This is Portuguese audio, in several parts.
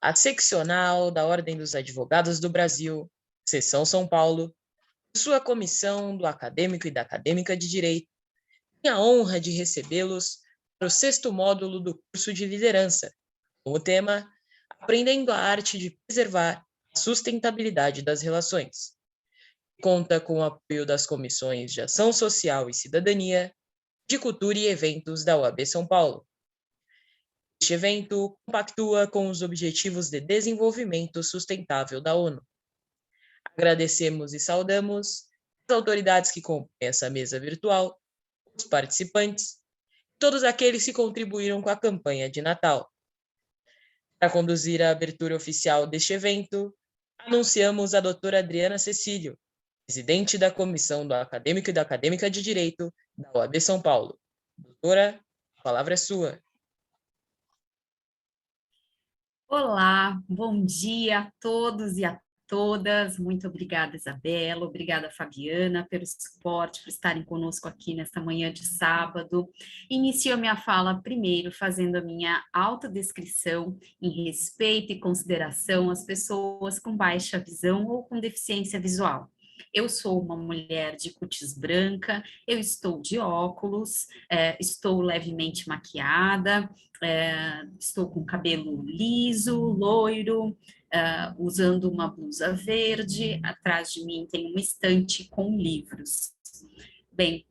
A seccional da Ordem dos Advogados do Brasil, Seção São Paulo, sua comissão do acadêmico e da acadêmica de Direito, tem a honra de recebê-los para o sexto módulo do curso de liderança, com o tema Aprendendo a Arte de Preservar a Sustentabilidade das Relações. Conta com o apoio das comissões de Ação Social e Cidadania, de Cultura e Eventos da OAB São Paulo. Este evento compactua com os Objetivos de Desenvolvimento Sustentável da ONU. Agradecemos e saudamos as autoridades que compõem essa mesa virtual, os participantes, e todos aqueles que contribuíram com a campanha de Natal. Para conduzir a abertura oficial deste evento, anunciamos a doutora Adriana Cecílio, presidente da Comissão do Acadêmico e da Acadêmica de Direito da OAB São Paulo. Doutora, a palavra é sua. Olá, bom dia a todos e a todas. Muito obrigada, Isabela, obrigada, Fabiana, pelo suporte, por estarem conosco aqui nesta manhã de sábado. Inicio a minha fala primeiro fazendo a minha autodescrição em respeito e consideração às pessoas com baixa visão ou com deficiência visual. Eu sou uma mulher de cútis branca, eu estou de óculos, estou levemente maquiada, estou com cabelo liso, loiro, usando uma blusa verde, atrás de mim tem uma estante com livros. Bem,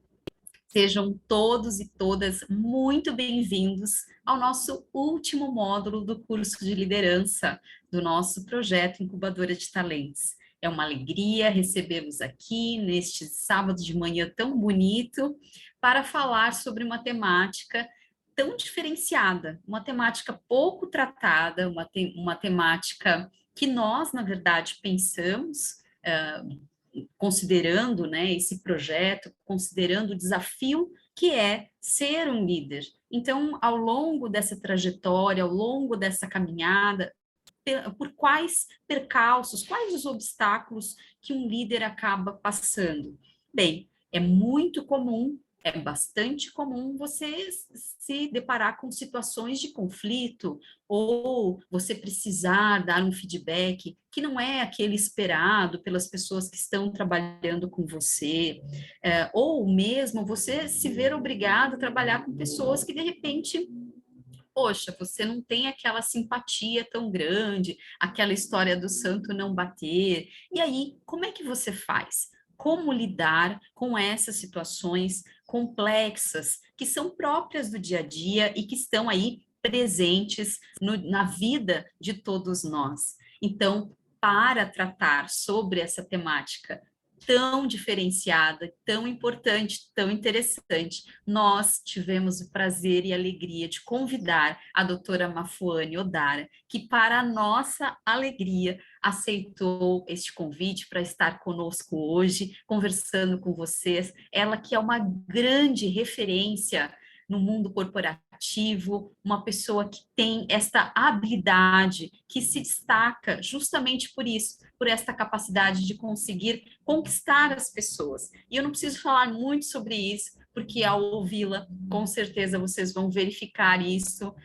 sejam todos e todas muito bem-vindos ao nosso último módulo do curso de liderança do nosso projeto Incubadora de Talentos. É uma alegria recebê-los aqui neste sábado de manhã tão bonito para falar sobre uma temática tão diferenciada, uma temática pouco tratada, uma temática que nós, na verdade, pensamos, considerando, né, esse projeto, considerando o desafio que é ser um líder. Então, ao longo dessa trajetória, ao longo dessa caminhada, por quais percalços, quais os obstáculos que um líder acaba passando? Bem, é muito comum, é bastante comum você se deparar com situações de conflito ou você precisar dar um feedback que não é aquele esperado pelas pessoas que estão trabalhando com você, ou mesmo você se ver obrigado a trabalhar com pessoas que de repente poxa, você não tem aquela simpatia tão grande, aquela história do santo não bater. E aí, como é que você faz? Como lidar com essas situações complexas que são próprias do dia a dia e que estão aí presentes na vida de todos nós? Então, para tratar sobre essa temática tão diferenciada, tão importante, tão interessante, nós tivemos o prazer e a alegria de convidar a doutora Mafuane Odara, que para a nossa alegria aceitou este convite para estar conosco hoje, conversando com vocês, ela que é uma grande referência no mundo corporativo, uma pessoa que tem esta habilidade, que se destaca justamente por isso, por esta capacidade de conseguir conquistar as pessoas. E eu não preciso falar muito sobre isso, porque ao ouvi-la, com certeza vocês vão verificar isso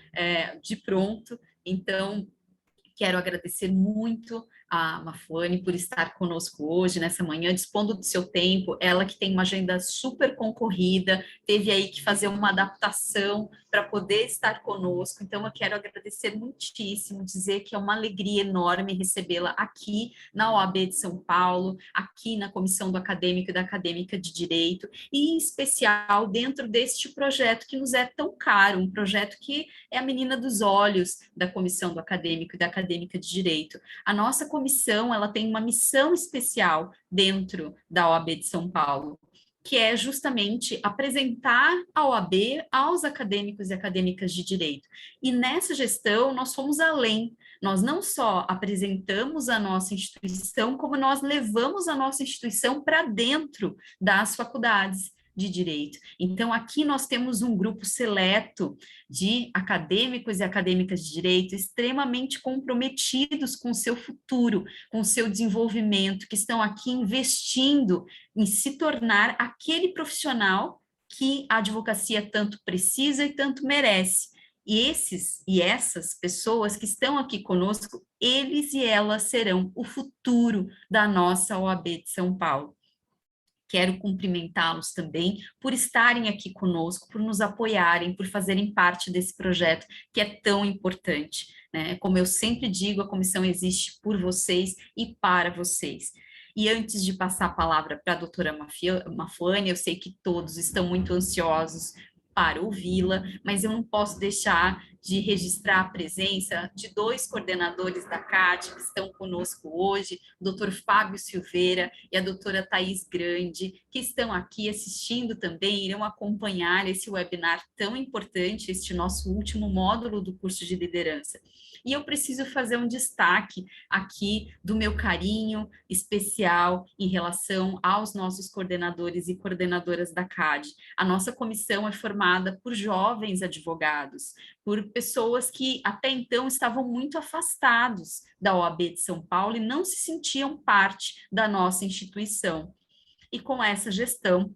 de pronto. Então, quero agradecer muito a Mafuane por estar conosco hoje, nessa manhã, dispondo do seu tempo, ela que tem uma agenda super concorrida, teve aí que fazer uma adaptação para poder estar conosco, então eu quero agradecer muitíssimo, dizer que é uma alegria enorme recebê-la aqui na OAB de São Paulo, aqui na Comissão do Acadêmico e da Acadêmica de Direito, e em especial dentro deste projeto que nos é tão caro, um projeto que é a menina dos olhos da Comissão do Acadêmico e da Acadêmica de Direito. A nossa comissão, ela tem uma missão especial dentro da OAB de São Paulo, que é justamente apresentar a OAB aos acadêmicos e acadêmicas de direito. E nessa gestão, nós fomos além. Nós não só apresentamos a nossa instituição, como nós levamos a nossa instituição para dentro das faculdades de direito. Então, aqui nós temos um grupo seleto de acadêmicos e acadêmicas de direito extremamente comprometidos com o seu futuro, com o seu desenvolvimento, que estão aqui investindo em se tornar aquele profissional que a advocacia tanto precisa e tanto merece. E esses e essas pessoas que estão aqui conosco, eles e elas serão o futuro da nossa OAB de São Paulo. Quero cumprimentá-los também por estarem aqui conosco, por nos apoiarem, por fazerem parte desse projeto que é tão importante, né? Como eu sempre digo, a comissão existe por vocês e para vocês. E antes de passar a palavra para a doutora Mafuane, eu sei que todos estão muito ansiosos para ouvi-la, mas eu não posso deixar de registrar a presença de dois coordenadores da CAD que estão conosco hoje, o doutor Fábio Silveira e a doutora Thaís Grande, que estão aqui assistindo também, irão acompanhar esse webinar tão importante, este nosso último módulo do curso de liderança. E eu preciso fazer um destaque aqui do meu carinho especial em relação aos nossos coordenadores e coordenadoras da CAD. A nossa comissão é formada por jovens advogados, por pessoas que até então estavam muito afastados da OAB de São Paulo e não se sentiam parte da nossa instituição. E com essa gestão,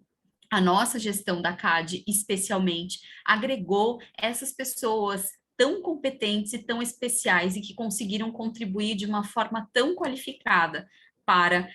a nossa gestão da CAD, especialmente, agregou essas pessoas tão competentes e tão especiais e que conseguiram contribuir de uma forma tão qualificada para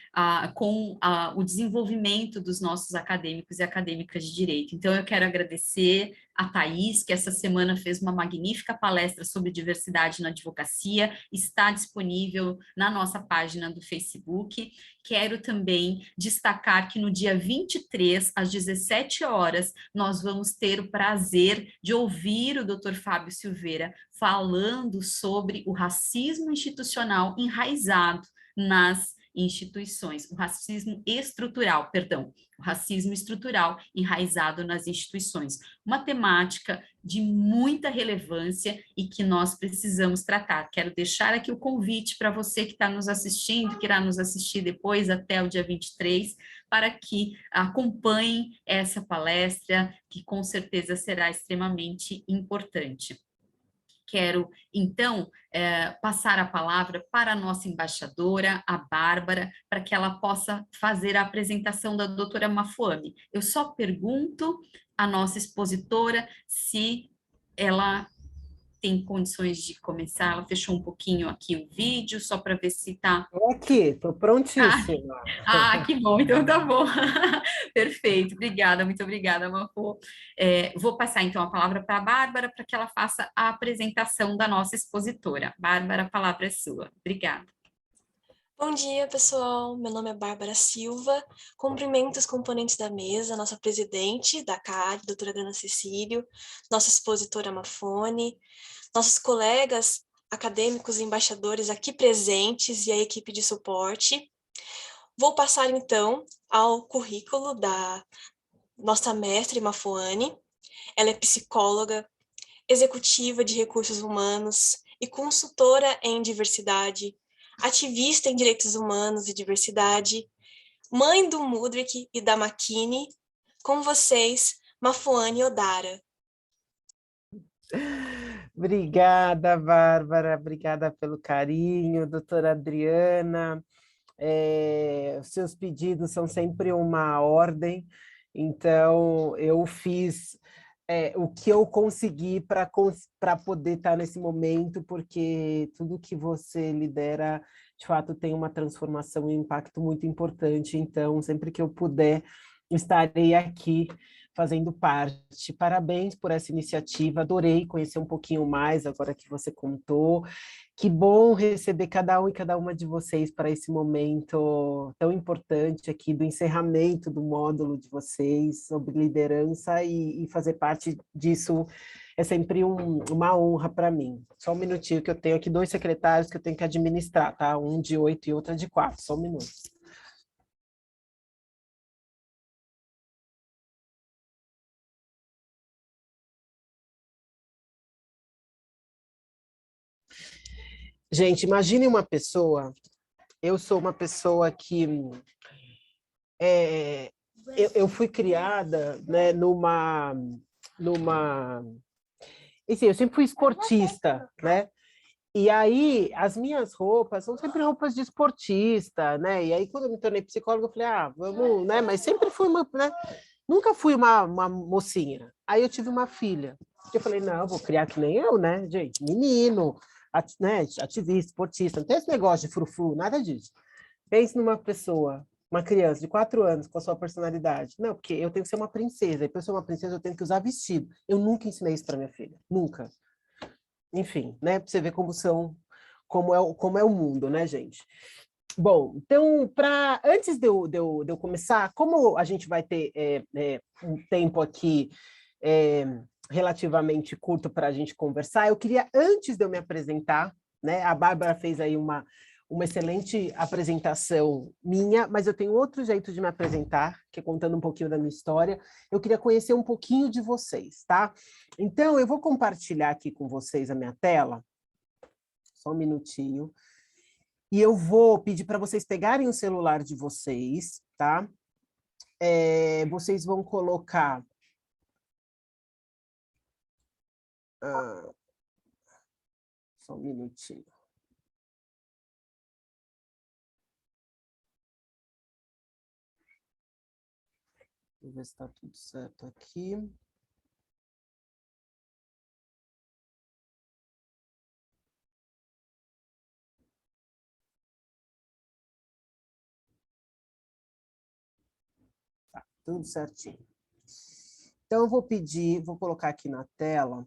o desenvolvimento dos nossos acadêmicos e acadêmicas de direito. Então, eu quero agradecer a Thaís, que essa semana fez uma magnífica palestra sobre diversidade na advocacia, está disponível na nossa página do Facebook. Quero também destacar que no dia 23, às 17 horas, nós vamos ter o prazer de ouvir o Dr. Fábio Silveira falando sobre o racismo institucional enraizado nas instituições, o racismo estrutural enraizado nas instituições, uma temática de muita relevância e que nós precisamos tratar. Quero deixar aqui o convite para você que está nos assistindo, que irá nos assistir depois até o dia 23, para que acompanhem essa palestra, que com certeza será extremamente importante. Quero, então, passar a palavra para a nossa embaixadora, a Bárbara, para que ela possa fazer a apresentação da doutora Mafuane. Eu só pergunto à nossa expositora se ela tem condições de começar. Ela fechou um pouquinho aqui o vídeo, só para ver se está... Estou aqui, estou prontíssima. Que bom, então tá bom. Perfeito, obrigada, muito obrigada, Mafu. Vou passar então a palavra para a Bárbara, para que ela faça a apresentação da nossa expositora. Bárbara, a palavra é sua. Obrigada. Bom dia, pessoal. Meu nome é Bárbara Silva. Cumprimento os componentes da mesa, nossa presidente da CAD, doutora Dana Cecílio, nossa expositora Mafone, nossos colegas acadêmicos e embaixadores aqui presentes e a equipe de suporte. Vou passar, então, ao currículo da nossa mestre Mafuane. Ela é psicóloga, executiva de recursos humanos e consultora em diversidade, ativista em direitos humanos e diversidade, mãe do Mudrik e da Makini. Com vocês, Mafuane Odara. Obrigada, Bárbara, obrigada pelo carinho, doutora Adriana. Os seus pedidos são sempre uma ordem, então eu fiz o que eu consegui para poder estar nesse momento, porque tudo que você lidera, de fato, tem uma transformação e um impacto muito importante, então sempre que eu puder, estarei aqui fazendo parte. Parabéns por essa iniciativa, adorei conhecer um pouquinho mais agora que você contou. Que bom receber cada um e cada uma de vocês para esse momento tão importante aqui do encerramento do módulo de vocês sobre liderança e fazer parte disso é sempre uma honra para mim. Só um minutinho que eu tenho aqui 2 secretários que eu tenho que administrar, tá? Um de 8 e outra de 4, só um minuto. Gente, imagine uma pessoa, eu sou uma pessoa que eu fui criada, né, assim, eu sempre fui esportista, né? E aí as minhas roupas são sempre roupas de esportista, né? E aí quando eu me tornei psicóloga, eu falei, vamos, né? Mas sempre fui uma, né? Nunca fui uma mocinha. Aí eu tive uma filha. Eu falei, não, vou criar que nem eu, né, gente? Menino, né, ativista, esportista, não tem esse negócio de frufru, nada disso. Pense numa pessoa, uma criança de 4 anos com a sua personalidade. Não, porque eu tenho que ser uma princesa. E para eu ser uma princesa, eu tenho que usar vestido. Eu nunca ensinei isso para minha filha. Nunca. Enfim, né? Para você ver como é o mundo, né, gente? Bom, então, antes de eu começar, como a gente vai ter um tempo aqui é, relativamente curto para a gente conversar, eu queria, antes de eu me apresentar, né, a Bárbara fez aí uma excelente apresentação minha, mas eu tenho outro jeito de me apresentar, que é contando um pouquinho da minha história. Eu queria conhecer um pouquinho de vocês, tá? Então, eu vou compartilhar aqui com vocês a minha tela, só um minutinho. E eu vou pedir para vocês pegarem o celular de vocês, tá? Vocês vão colocar... só um minutinho. Vou ver se está tudo certo aqui. Tá, tudo certinho. Então, eu vou pedir, vou colocar aqui na tela.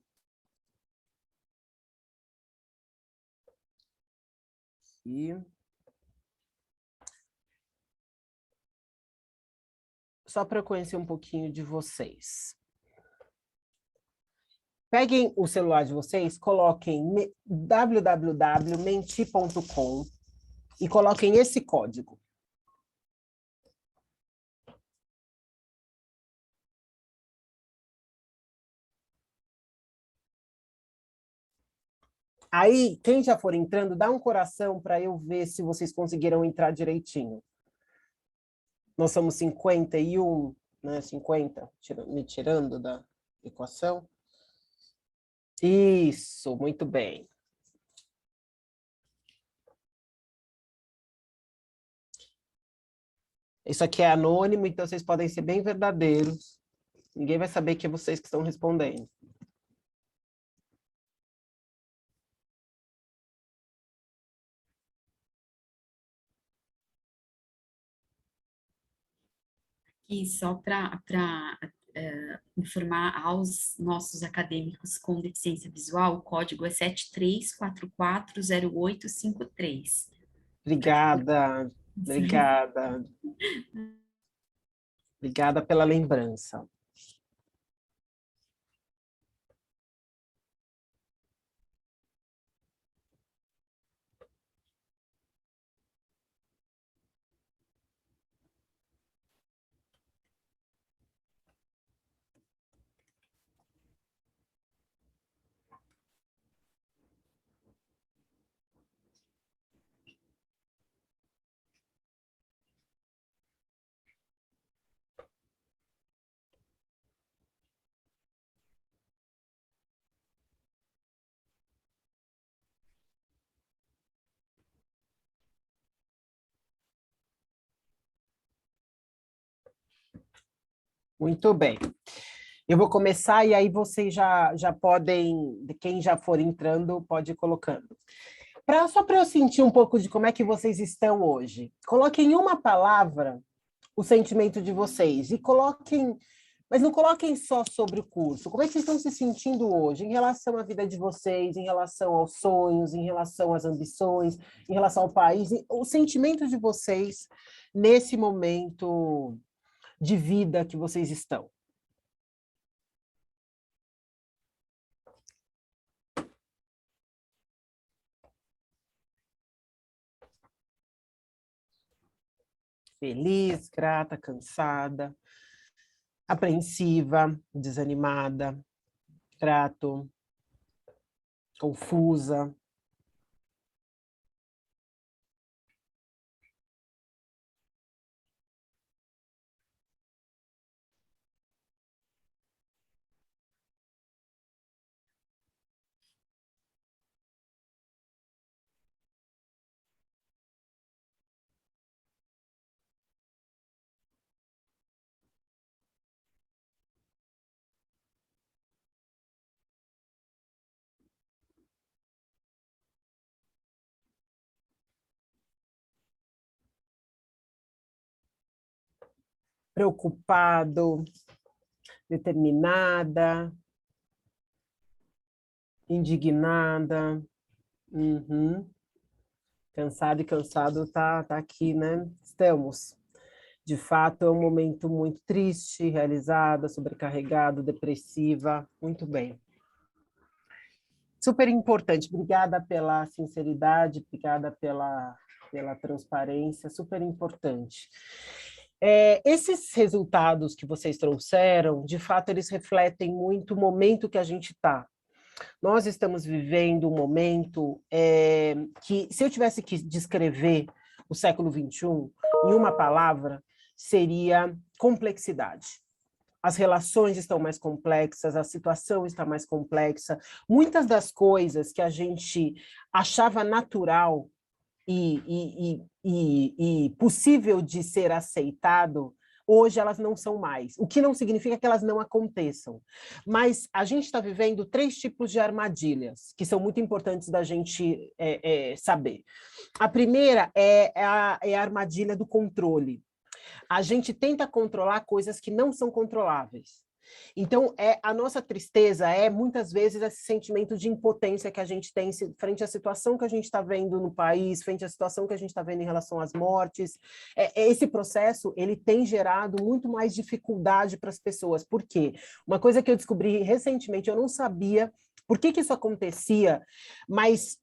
Aqui. Só para eu conhecer um pouquinho de vocês. Peguem o celular de vocês, coloquem www.menti.com e coloquem esse código. Aí, quem já for entrando, dá um coração para eu ver se vocês conseguiram entrar direitinho. Nós somos 51, né? 50, me tirando da equação. Isso, muito bem. Isso aqui é anônimo, então vocês podem ser bem verdadeiros. Ninguém vai saber que é vocês que estão respondendo. E só para informar aos nossos acadêmicos com deficiência visual, o código é 73440853. Obrigada, obrigada. Obrigada pela lembrança. Muito bem. Eu vou começar e aí vocês já podem, quem já for entrando, pode ir colocando. Só para eu sentir um pouco de como é que vocês estão hoje. Coloquem uma palavra o sentimento de vocês e coloquem, mas não coloquem só sobre o curso. Como é que vocês estão se sentindo hoje em relação à vida de vocês, em relação aos sonhos, em relação às ambições, em relação ao país, o sentimento de vocês nesse momento de vida que vocês estão? Feliz, grata, cansada, apreensiva, desanimada, grato, confusa. preocupado, determinada, indignada. Uhum. Cansado e cansado tá aqui, né? Estamos. De fato, é um momento muito triste, realizada, sobrecarregado, depressiva. Muito bem. Super importante. Obrigada pela sinceridade, obrigada pela transparência, super importante. Esses resultados que vocês trouxeram, de fato, eles refletem muito o momento que a gente está. Nós estamos vivendo um momento que, se eu tivesse que descrever o século XXI em uma palavra, seria complexidade. As relações estão mais complexas, a situação está mais complexa. Muitas das coisas que a gente achava natural e possível de ser aceitado, hoje elas não são mais, o que não significa que elas não aconteçam. Mas a gente está vivendo 3 tipos de armadilhas, que são muito importantes da gente saber. A primeira é a armadilha do controle. A gente tenta controlar coisas que não são controláveis. Então, a nossa tristeza é, muitas vezes, esse sentimento de impotência que a gente tem frente à situação que a gente está vendo no país, frente à situação que a gente está vendo em relação às mortes. Esse processo, ele tem gerado muito mais dificuldade para as pessoas. Por quê? Uma coisa que eu descobri recentemente, eu não sabia por que isso acontecia, mas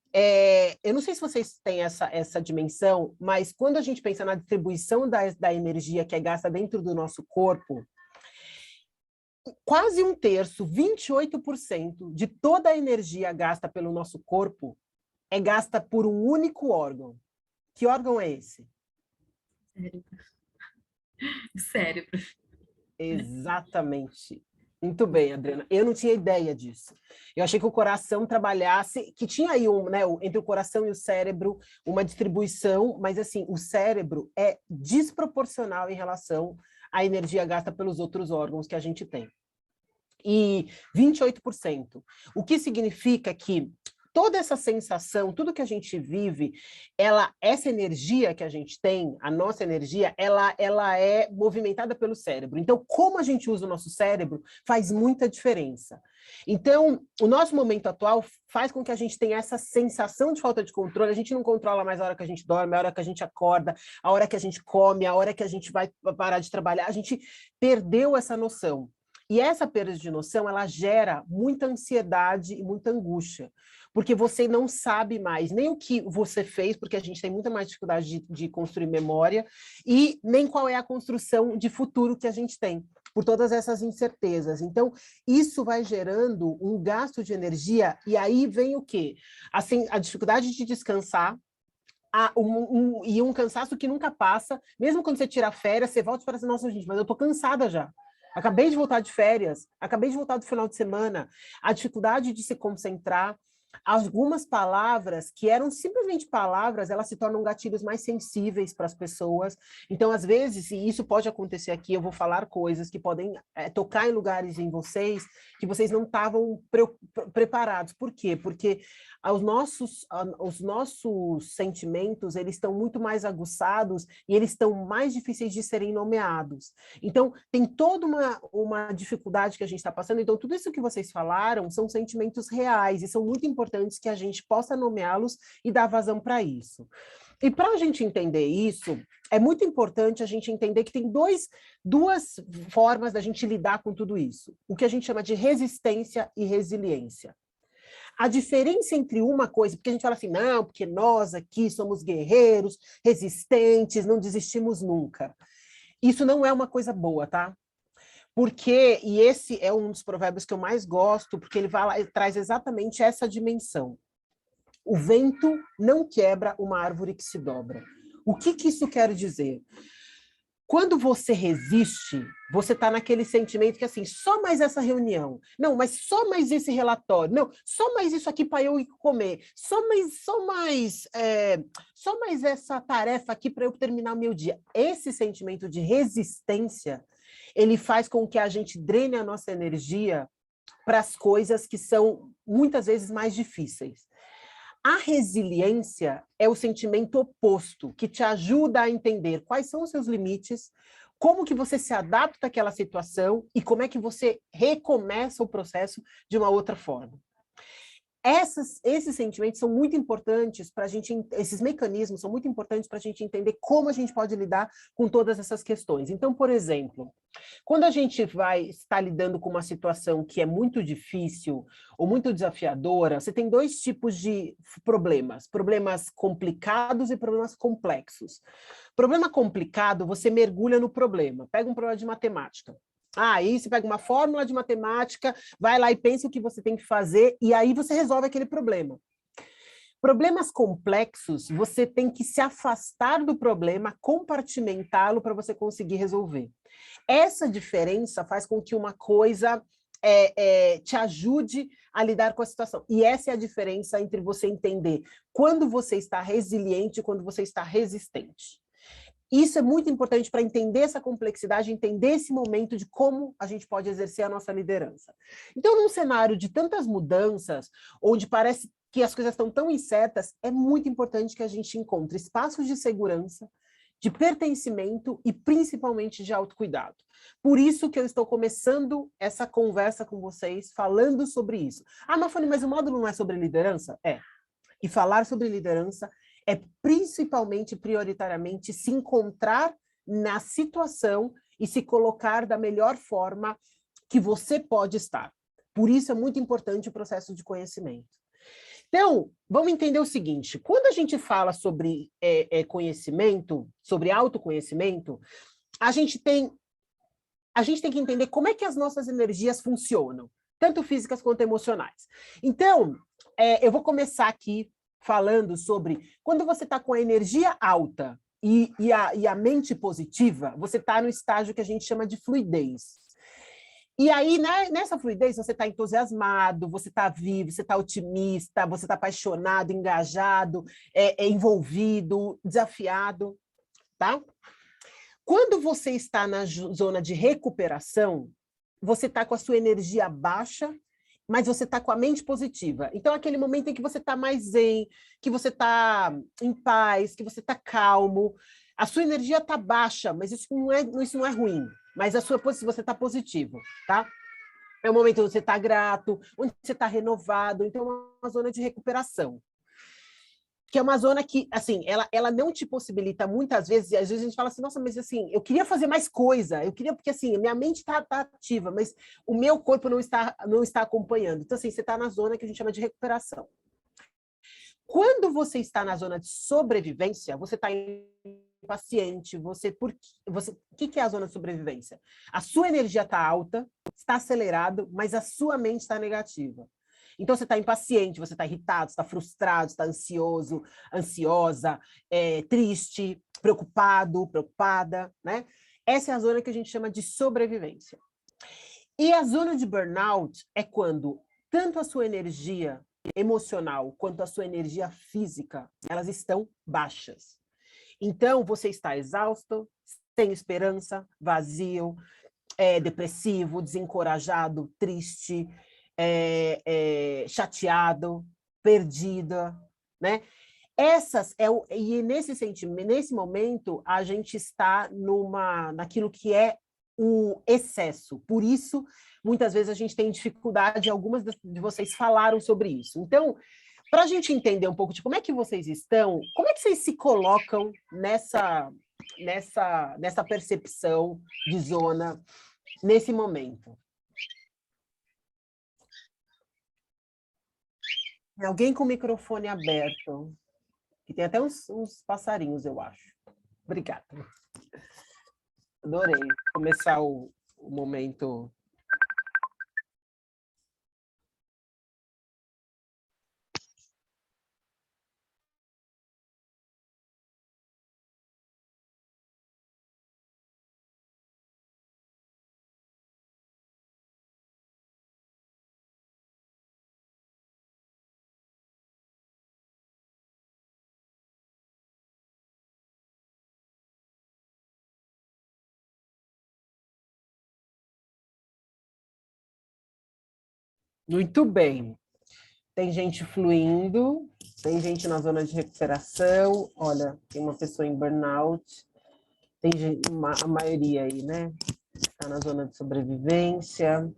eu não sei se vocês têm essa dimensão, mas quando a gente pensa na distribuição da energia que é gasta dentro do nosso corpo, quase 1/3, 28% de toda a energia gasta pelo nosso corpo é gasta por um único órgão. Que órgão é esse? Cérebro. Cérebro. Exatamente. Muito bem, Adriana. Eu não tinha ideia disso. Eu achei que o coração trabalhasse, que tinha aí entre o coração e o cérebro uma distribuição, mas assim, o cérebro é desproporcional em relação à energia gasta pelos outros órgãos que a gente tem. E 28%. O que significa que toda essa sensação, tudo que a gente vive, essa energia que a gente tem, a nossa energia, ela é movimentada pelo cérebro. Então, como a gente usa o nosso cérebro, faz muita diferença. Então, o nosso momento atual faz com que a gente tenha essa sensação de falta de controle, a gente não controla mais a hora que a gente dorme, a hora que a gente acorda, a hora que a gente come, a hora que a gente vai parar de trabalhar, a gente perdeu essa noção. E essa perda de noção, ela gera muita ansiedade e muita angústia, porque você não sabe mais nem o que você fez, porque a gente tem muita mais dificuldade de construir memória, e nem qual é a construção de futuro que a gente tem, por todas essas incertezas. Então, isso vai gerando um gasto de energia, e aí vem o quê? Assim, a dificuldade de descansar, e um cansaço que nunca passa, mesmo quando você tira férias, você volta e fala assim, nossa, gente, mas eu tô cansada já. Acabei de voltar de férias, acabei de voltar do final de semana, a dificuldade de se concentrar, algumas palavras que eram simplesmente palavras, elas se tornam gatilhos mais sensíveis para as pessoas. Então, às vezes, e isso pode acontecer aqui, eu vou falar coisas que podem tocar em lugares em vocês que vocês não estavam preparados. Por quê? Porque os nossos sentimentos, eles estão muito mais aguçados e eles estão mais difíceis de serem nomeados. Então, tem toda uma dificuldade que a gente está passando. Então, tudo isso que vocês falaram são sentimentos reais e são muito importantes que a gente possa nomeá-los e dar vazão para isso. E para a gente entender isso, é muito importante a gente entender que tem duas formas da gente lidar com tudo isso. O que a gente chama de resistência e resiliência. A diferença entre uma coisa, porque a gente fala assim, não, porque nós aqui somos guerreiros, resistentes, não desistimos nunca. Isso não é uma coisa boa, tá? Porque, e esse é um dos provérbios que eu mais gosto, porque ele traz exatamente essa dimensão. O vento não quebra uma árvore que se dobra. O que isso quer dizer? Quando você resiste, você está naquele sentimento que, assim, só mais essa reunião, não, mas só mais esse relatório, não, só mais isso aqui para eu ir comer, só mais essa tarefa aqui para eu terminar o meu dia. Esse sentimento de resistência, ele faz com que a gente drene a nossa energia para as coisas que são, muitas vezes, mais difíceis. A resiliência é o sentimento oposto, que te ajuda a entender quais são os seus limites, como que você se adapta àquela situação e como é que você recomeça o processo de uma outra forma. Esses sentimentos são muito importantes para a gente, esses mecanismos são muito importantes para a gente entender como a gente pode lidar com todas essas questões. Então, por exemplo, quando a gente vai estar lidando com uma situação que é muito difícil ou muito desafiadora, você tem dois tipos de problemas complicados e problemas complexos. Problema complicado, você mergulha no problema, pega um problema de matemática. Aí você pega uma fórmula de matemática, vai lá e pensa o que você tem que fazer, e aí você resolve aquele problema. Problemas complexos, você tem que se afastar do problema, compartimentá-lo para você conseguir resolver. Essa diferença faz com que uma coisa te ajude a lidar com a situação. E essa é a diferença entre você entender quando você está resiliente e quando você está resistente. Isso é muito importante para entender essa complexidade, entender esse momento de como a gente pode exercer a nossa liderança. Então, num cenário de tantas mudanças, onde parece que as coisas estão tão incertas, é muito importante que a gente encontre espaços de segurança, de pertencimento e principalmente de autocuidado. Por isso que eu estou começando essa conversa com vocês, falando sobre isso. Ah, Mafone, mas o módulo não é sobre liderança? É. E falar sobre liderança é principalmente, prioritariamente, se encontrar na situação e se colocar da melhor forma que você pode estar. Por isso é muito importante o processo de conhecimento. Então, vamos entender o seguinte, quando a gente fala sobre conhecimento, sobre autoconhecimento, a gente tem que entender como é que as nossas energias funcionam, tanto físicas quanto emocionais. Então, eu vou começar aqui falando sobre quando você está com a energia alta e a mente positiva, você está no estágio que a gente chama de fluidez. E aí, nessa fluidez, você está entusiasmado, você está vivo, você está otimista, você está apaixonado, engajado, envolvido, desafiado, tá? Quando você está na zona de recuperação, você está com a sua energia baixa, mas você está com a mente positiva. Então, é aquele momento em que você está mais zen, que você está em paz, que você está calmo. A sua energia está baixa, mas isso não é ruim. Mas você está positivo, tá? É o momento onde você está grato, onde você está renovado. Então, é uma zona de recuperação. Que é uma zona que, assim, ela não te possibilita muitas vezes, e às vezes a gente fala assim, nossa, mas assim, eu queria fazer mais coisa, porque assim, minha mente está ativa, mas o meu corpo não está acompanhando. Então, assim, você está na zona que a gente chama de recuperação. Quando você está na zona de sobrevivência, você está impaciente, o que é a zona de sobrevivência? A sua energia está alta, está acelerado, mas a sua mente está negativa. Então, você está impaciente, você está irritado, está frustrado, está ansioso, ansiosa, triste, preocupada, né? Essa é a zona que a gente chama de sobrevivência. E a zona de burnout é quando tanto a sua energia emocional quanto a sua energia física, elas estão baixas. Então, você está exausto, sem esperança, vazio, depressivo, desencorajado, triste, chateado, perdida, né? E nesse momento a gente está naquilo que é o excesso. Por isso, muitas vezes a gente tem dificuldade, algumas de vocês falaram sobre isso. Então, para a gente entender um pouco de como é que vocês estão, como é que vocês se colocam nessa percepção de zona, nesse momento? Alguém com o microfone aberto. E tem até uns passarinhos, eu acho. Obrigada. Adorei começar o momento. Muito bem. Tem gente fluindo, tem gente na zona de recuperação. Olha, tem uma pessoa em burnout. Tem a maioria aí, né? Está na zona de sobrevivência.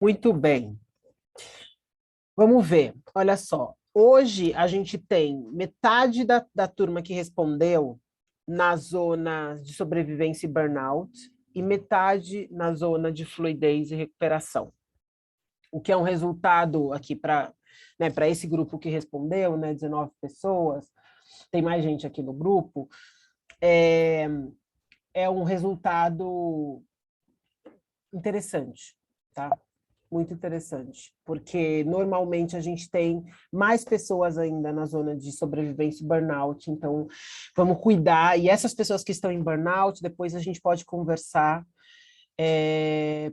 Muito bem. Vamos ver, olha só. Hoje a gente tem metade da turma que respondeu na zona de sobrevivência e burnout e metade na zona de fluidez e recuperação. O que é um resultado aqui para, né, para esse grupo que respondeu, né, 19 pessoas, tem mais gente aqui no grupo, é um resultado interessante, tá? Muito interessante, porque normalmente a gente tem mais pessoas ainda na zona de sobrevivência e burnout, então vamos cuidar, e essas pessoas que estão em burnout, depois a gente pode conversar,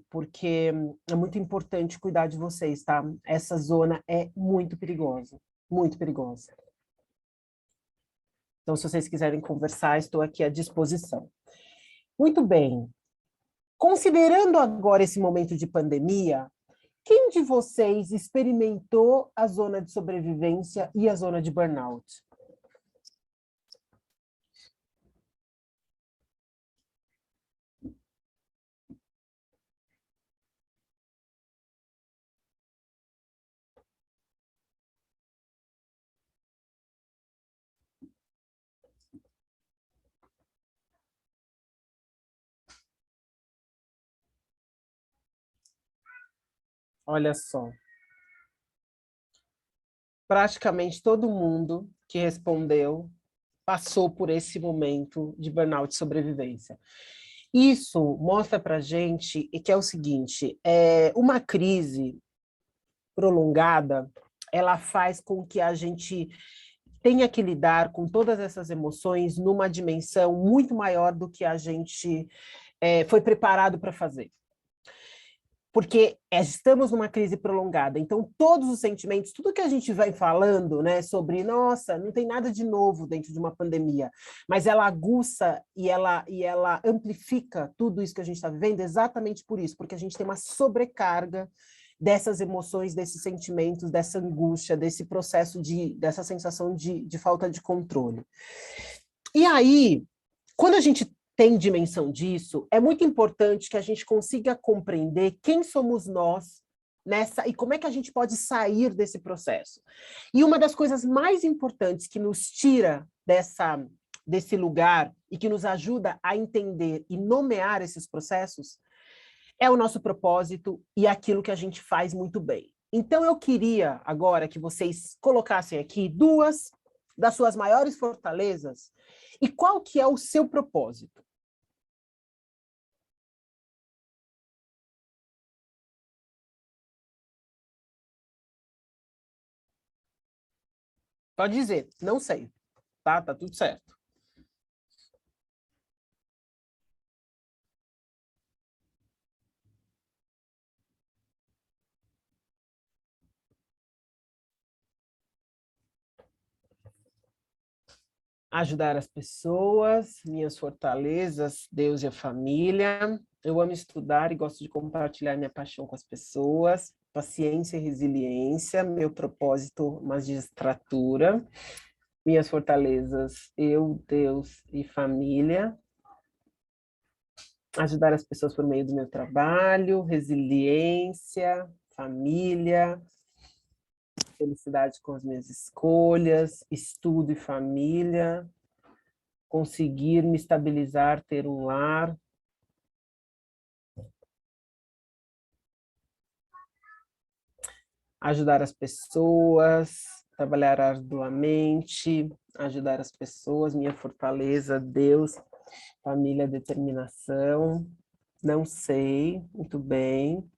porque é muito importante cuidar de vocês, tá? Essa zona é muito perigosa, muito perigosa. Então, se vocês quiserem conversar, estou aqui à disposição. Muito bem. Considerando agora esse momento de pandemia, quem de vocês experimentou a zona de sobrevivência e a zona de burnout? Olha só. Praticamente todo mundo que respondeu passou por esse momento de burnout e sobrevivência. Isso mostra para a gente que é o seguinte, uma crise prolongada, ela faz com que a gente tenha que lidar com todas essas emoções numa dimensão muito maior do que a gente foi preparado para fazer. Porque estamos numa crise prolongada, então todos os sentimentos, tudo que a gente vai falando, né, sobre, nossa, não tem nada de novo dentro de uma pandemia, mas ela aguça e ela amplifica tudo isso que a gente está vivendo exatamente por isso, porque a gente tem uma sobrecarga dessas emoções, desses sentimentos, dessa angústia, desse processo dessa sensação de falta de controle. E aí, quando a gente tem dimensão disso, é muito importante que a gente consiga compreender quem somos nós nessa e como é que a gente pode sair desse processo. E uma das coisas mais importantes que nos tira desse lugar e que nos ajuda a entender e nomear esses processos é o nosso propósito e aquilo que a gente faz muito bem. Então, eu queria agora que vocês colocassem aqui duas das suas maiores fortalezas e qual que é o seu propósito. Pode dizer, não sei, tá? Tá tudo certo. Ajudar as pessoas, minhas fortalezas, Deus e a família. Eu amo estudar e gosto de compartilhar minha paixão com as pessoas. Paciência e resiliência, meu propósito, magistratura. Minhas fortalezas, eu, Deus e família. Ajudar as pessoas por meio do meu trabalho, resiliência, família, felicidade com as minhas escolhas, estudo e família, conseguir me estabilizar, ter um lar. Ajudar as pessoas, trabalhar arduamente, ajudar as pessoas, minha fortaleza, Deus, família, determinação. Não sei, muito bem.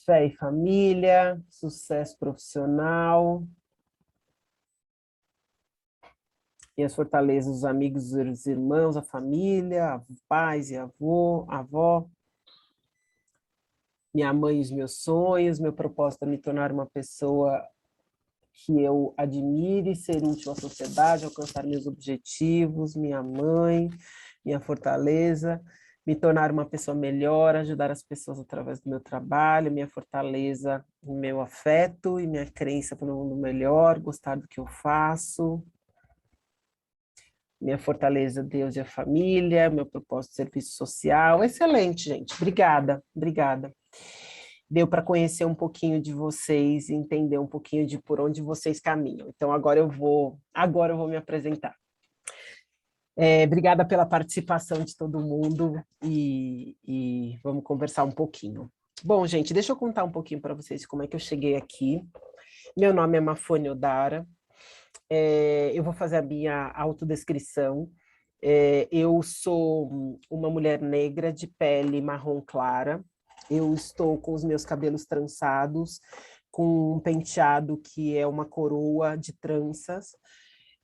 Fé e família, sucesso profissional. minhas fortalezas, os amigos, os irmãos, a família, pais e avó, minha mãe e os meus sonhos, meu propósito é me tornar uma pessoa que eu admire, ser útil à sociedade, alcançar meus objetivos, minha mãe, minha fortaleza, me tornar uma pessoa melhor, ajudar as pessoas através do meu trabalho, minha fortaleza, meu afeto e minha crença para um mundo melhor, gostar do que eu faço, minha fortaleza, Deus e a família, meu propósito de serviço social. Excelente, gente. Obrigada, obrigada. Deu para conhecer um pouquinho de vocês e entender um pouquinho de por onde vocês caminham. Então, agora eu vou me apresentar. Obrigada pela participação de todo mundo e vamos conversar um pouquinho. Bom, gente, deixa eu contar um pouquinho para vocês como é que eu cheguei aqui. Meu nome é Mafone Odara. Eu vou fazer a minha autodescrição. Eu sou uma mulher negra de pele marrom clara. Eu estou com os meus cabelos trançados, com um penteado que é uma coroa de tranças.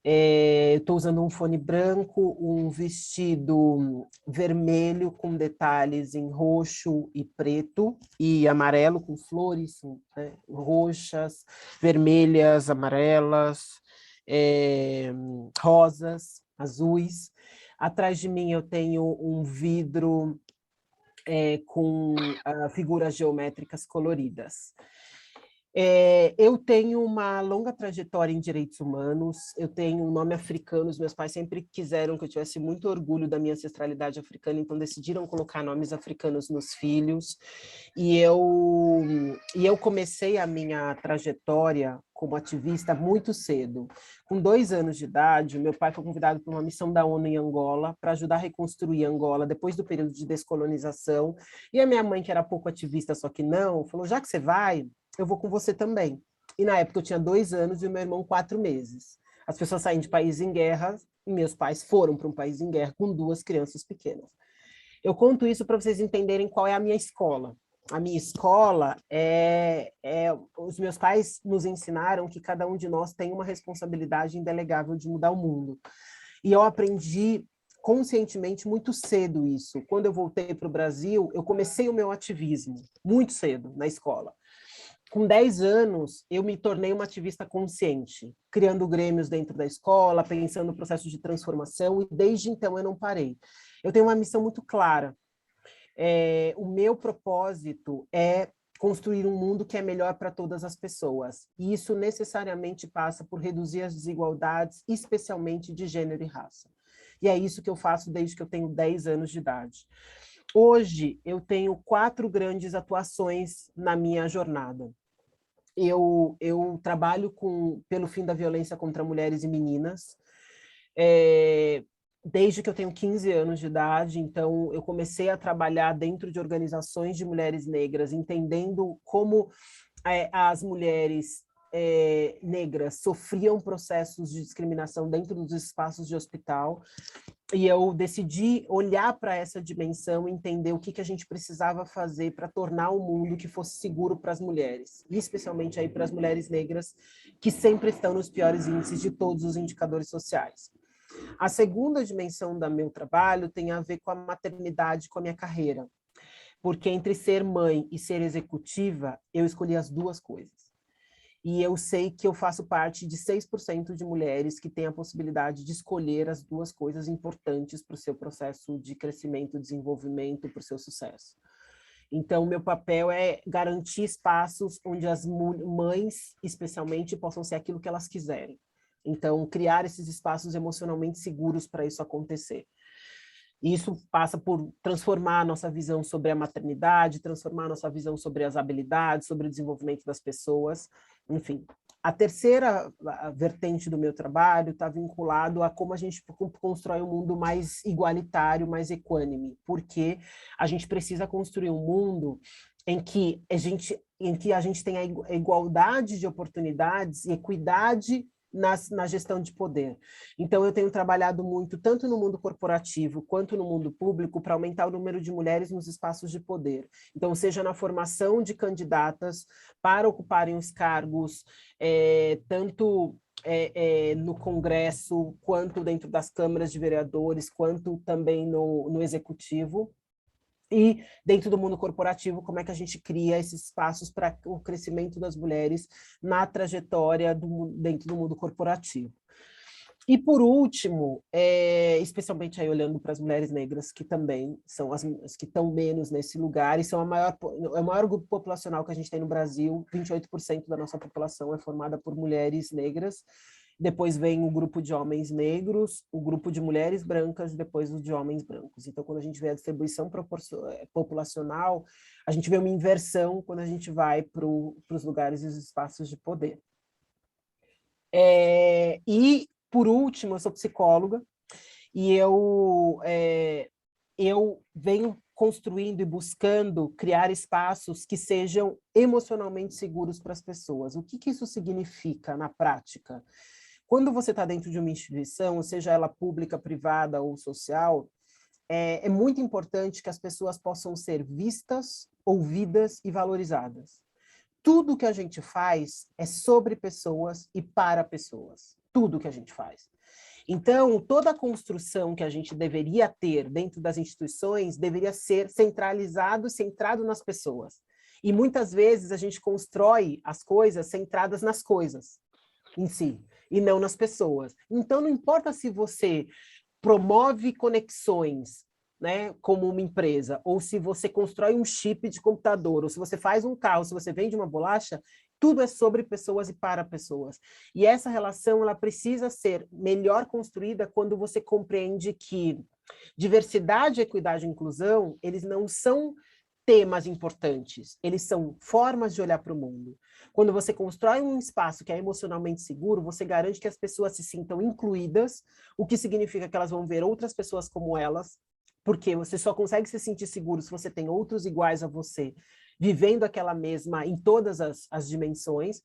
Estou usando um fone branco, um vestido vermelho com detalhes em roxo e preto e amarelo, com flores, né, roxas, vermelhas, amarelas, rosas, azuis. Atrás de mim eu tenho um vidro com figuras geométricas coloridas. Eu tenho uma longa trajetória em direitos humanos, eu tenho um nome africano, os meus pais sempre quiseram que eu tivesse muito orgulho da minha ancestralidade africana, então decidiram colocar nomes africanos nos filhos, e eu comecei a minha trajetória como ativista muito cedo. Com 2 anos de idade, meu pai foi convidado para uma missão da ONU em Angola, para ajudar a reconstruir Angola depois do período de descolonização, e a minha mãe, que era pouco ativista, só que não, falou, já que você vai, eu vou com você também. E na época eu tinha 2 anos e o meu irmão 4 meses. As pessoas saem de país em guerra e meus pais foram para um país em guerra com 2 crianças pequenas. Eu conto isso para vocês entenderem qual é a minha escola. A minha escola os meus pais nos ensinaram que cada um de nós tem uma responsabilidade indelegável de mudar o mundo. E eu aprendi conscientemente muito cedo isso. Quando eu voltei para o Brasil, eu comecei o meu ativismo muito cedo na escola. Com 10 anos, eu me tornei uma ativista consciente, criando grêmios dentro da escola, pensando no processo de transformação, e desde então eu não parei. Eu tenho uma missão muito clara. O meu propósito é construir um mundo que é melhor para todas as pessoas. E isso necessariamente passa por reduzir as desigualdades, especialmente de gênero e raça. E é isso que eu faço desde que eu tenho 10 anos de idade. Hoje, eu tenho 4 grandes atuações na minha jornada. Eu trabalho pelo fim da violência contra mulheres e meninas, desde que eu tenho 15 anos de idade. Então eu comecei a trabalhar dentro de organizações de mulheres negras, entendendo como as mulheres negras sofriam processos de discriminação dentro dos espaços de hospital, e eu decidi olhar para essa dimensão e entender o que a gente precisava fazer para tornar o mundo que fosse seguro para as mulheres, e especialmente aí para as mulheres negras, que sempre estão nos piores índices de todos os indicadores sociais. A segunda dimensão do meu trabalho tem a ver com a maternidade, com a minha carreira, porque entre ser mãe e ser executiva, eu escolhi as 2 coisas. E eu sei que eu faço parte de 6% de mulheres que têm a possibilidade de escolher as 2 coisas importantes para o seu processo de crescimento, desenvolvimento, para o seu sucesso. Então, meu papel é garantir espaços onde as mães, especialmente, possam ser aquilo que elas quiserem. Então, criar esses espaços emocionalmente seguros para isso acontecer. Isso passa por transformar a nossa visão sobre a maternidade, transformar a nossa visão sobre as habilidades, sobre o desenvolvimento das pessoas, enfim. A terceira vertente do meu trabalho está vinculado a como a gente constrói um mundo mais igualitário, mais equânime, porque a gente precisa construir um mundo em que a gente tenha igualdade de oportunidades e equidade na gestão de poder. Então, eu tenho trabalhado muito, tanto no mundo corporativo quanto no mundo público, para aumentar o número de mulheres nos espaços de poder. Então, seja na formação de candidatas para ocuparem os cargos, tanto no Congresso, quanto dentro das câmaras de vereadores, quanto também no Executivo. E dentro do mundo corporativo, como é que a gente cria esses espaços para o crescimento das mulheres na trajetória dentro do mundo corporativo. E por último, especialmente aí olhando para as mulheres negras, que também são as que estão menos nesse lugar, e são é o maior grupo populacional que a gente tem no Brasil, 28% da nossa população é formada por mulheres negras, depois vem o grupo de homens negros, o grupo de mulheres brancas e depois o de homens brancos. Então, quando a gente vê a distribuição populacional, a gente vê uma inversão quando a gente vai para os lugares e os espaços de poder. E, por último, eu sou psicóloga e eu venho construindo e buscando criar espaços que sejam emocionalmente seguros para as pessoas. O que isso significa na prática? Quando você está dentro de uma instituição, seja ela pública, privada ou social, é muito importante que as pessoas possam ser vistas, ouvidas e valorizadas. Tudo que a gente faz é sobre pessoas e para pessoas. Tudo que a gente faz. Então, toda a construção que a gente deveria ter dentro das instituições deveria ser centralizado nas pessoas. E muitas vezes a gente constrói as coisas centradas nas coisas em si, e não nas pessoas. Então, não importa se você promove conexões, né, como uma empresa, ou se você constrói um chip de computador, ou se você faz um carro, se você vende uma bolacha, tudo é sobre pessoas e para pessoas. E essa relação, ela precisa ser melhor construída quando você compreende que diversidade, equidade e inclusão, eles não são temas importantes, eles são formas de olhar para o mundo. Quando você constrói um espaço que é emocionalmente seguro, você garante que as pessoas se sintam incluídas, o que significa que elas vão ver outras pessoas como elas, porque você só consegue se sentir seguro se você tem outros iguais a você, vivendo aquela mesma em todas as dimensões.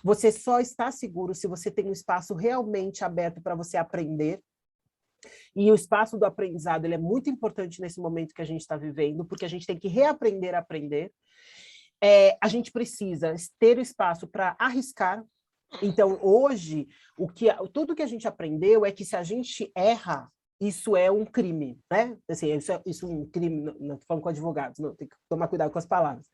Você só está seguro se você tem um espaço realmente aberto para você aprender. E o espaço do aprendizado, ele é muito importante nesse momento que a gente está vivendo, porque a gente tem que reaprender a aprender. A gente precisa ter espaço para arriscar. Então, hoje, tudo que a gente aprendeu é que se a gente erra, isso é um crime, né? Assim, isso é um crime, não estou falando com advogados, não, tem que tomar cuidado com as palavras.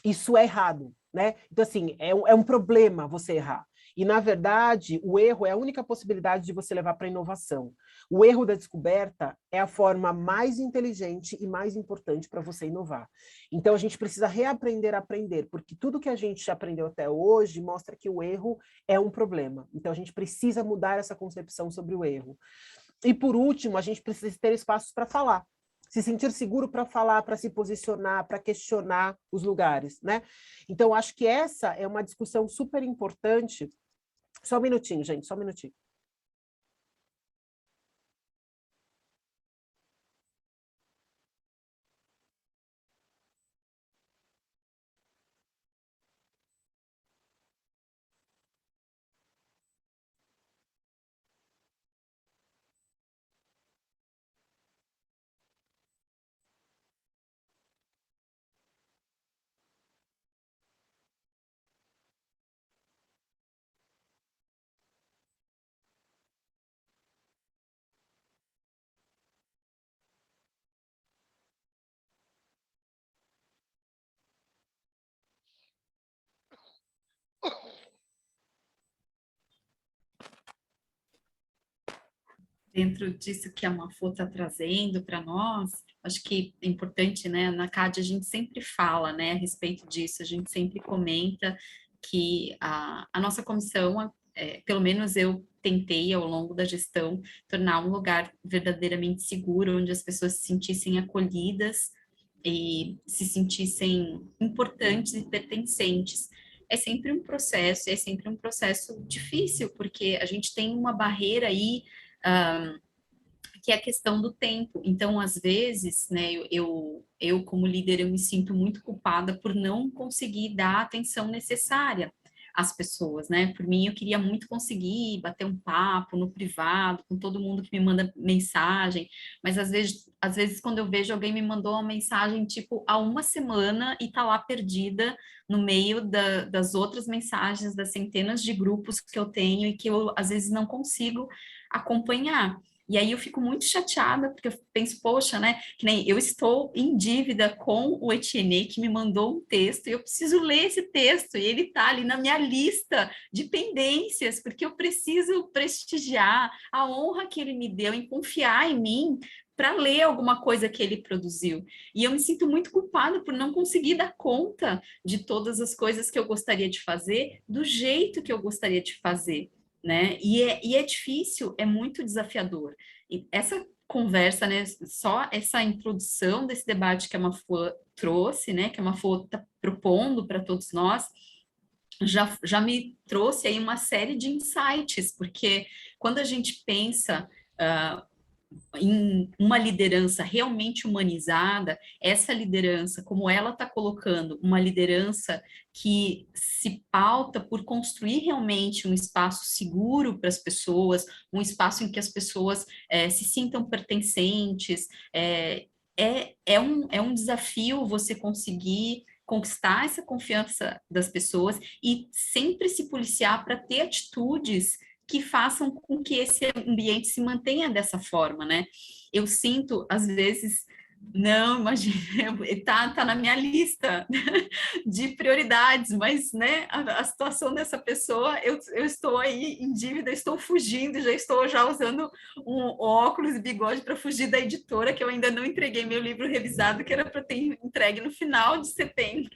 Isso é errado, né? Então, assim, é um problema você errar. E, na verdade, o erro é a única possibilidade de você levar para a inovação. O erro da descoberta é a forma mais inteligente e mais importante para você inovar. Então, a gente precisa reaprender a aprender, porque tudo que a gente aprendeu até hoje mostra que o erro é um problema. Então, a gente precisa mudar essa concepção sobre o erro. E, por último, a gente precisa ter espaços para falar. Se sentir seguro para falar, para se posicionar, para questionar os lugares, né? Então, acho que essa é uma discussão super importante. Só um minutinho, gente, só um minutinho. Dentro disso que a Mafô está trazendo para nós, acho que é importante, né, na CAD a gente sempre fala, né, a respeito disso, a gente sempre comenta que a nossa comissão, pelo menos eu tentei ao longo da gestão, tornar um lugar verdadeiramente seguro, onde as pessoas se sentissem acolhidas e se sentissem importantes e pertencentes. É sempre um processo difícil, porque a gente tem uma barreira aí, que é a questão do tempo. Então, às vezes, né, eu como líder, eu me sinto muito culpada por não conseguir dar a atenção necessária as pessoas, né? Por mim, eu queria muito conseguir bater um papo no privado, com todo mundo que me manda mensagem, mas às vezes quando eu vejo alguém me mandou uma mensagem, tipo, há uma semana e tá lá perdida no meio das outras mensagens, das centenas de grupos que eu tenho e que eu, às vezes, não consigo acompanhar. E aí eu fico muito chateada, porque eu penso, poxa, né, que nem eu estou em dívida com o Etienne, que me mandou um texto, e eu preciso ler esse texto, e ele está ali na minha lista de pendências, porque eu preciso prestigiar a honra que ele me deu em confiar em mim para ler alguma coisa que ele produziu. E eu me sinto muito culpada por não conseguir dar conta de todas as coisas que eu gostaria de fazer, do jeito que eu gostaria de fazer, né? E é difícil, é muito desafiador. E essa conversa, né, só essa introdução desse debate que a Mafô trouxe, né, que a Mafô está propondo para todos nós, já me trouxe aí uma série de insights, porque quando a gente pensa em uma liderança realmente humanizada, essa liderança, como ela está colocando, uma liderança que se pauta por construir realmente um espaço seguro para as pessoas, um espaço em que as pessoas se sintam pertencentes, é um desafio você conseguir conquistar essa confiança das pessoas e sempre se policiar para ter atitudes que façam com que esse ambiente se mantenha dessa forma, né? Eu sinto, às vezes, não, imagina, tá na minha lista de prioridades, mas, né, a situação dessa pessoa, eu estou aí em dívida, estou fugindo, já estou usando um óculos e bigode para fugir da editora, que eu ainda não entreguei meu livro revisado, que era para ter entregue no final de setembro.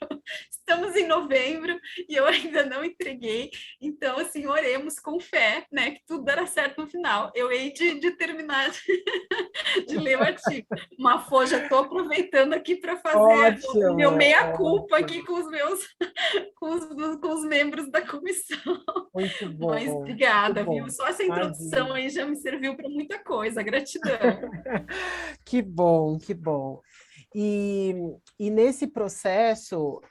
Estamos em novembro e eu ainda não entreguei. Então, assim, oremos com fé, né, que tudo dará certo no final. Eu hei de terminar de ler o artigo. Mafô, já estou aproveitando aqui para fazer o meu meia-culpa aqui com os meus, com os membros da comissão. Muito bom. Mas obrigada, bom. viu? Só essa introdução Imagina. aí já me serviu para muita coisa. Gratidão. Que bom, que bom. E nesse processo,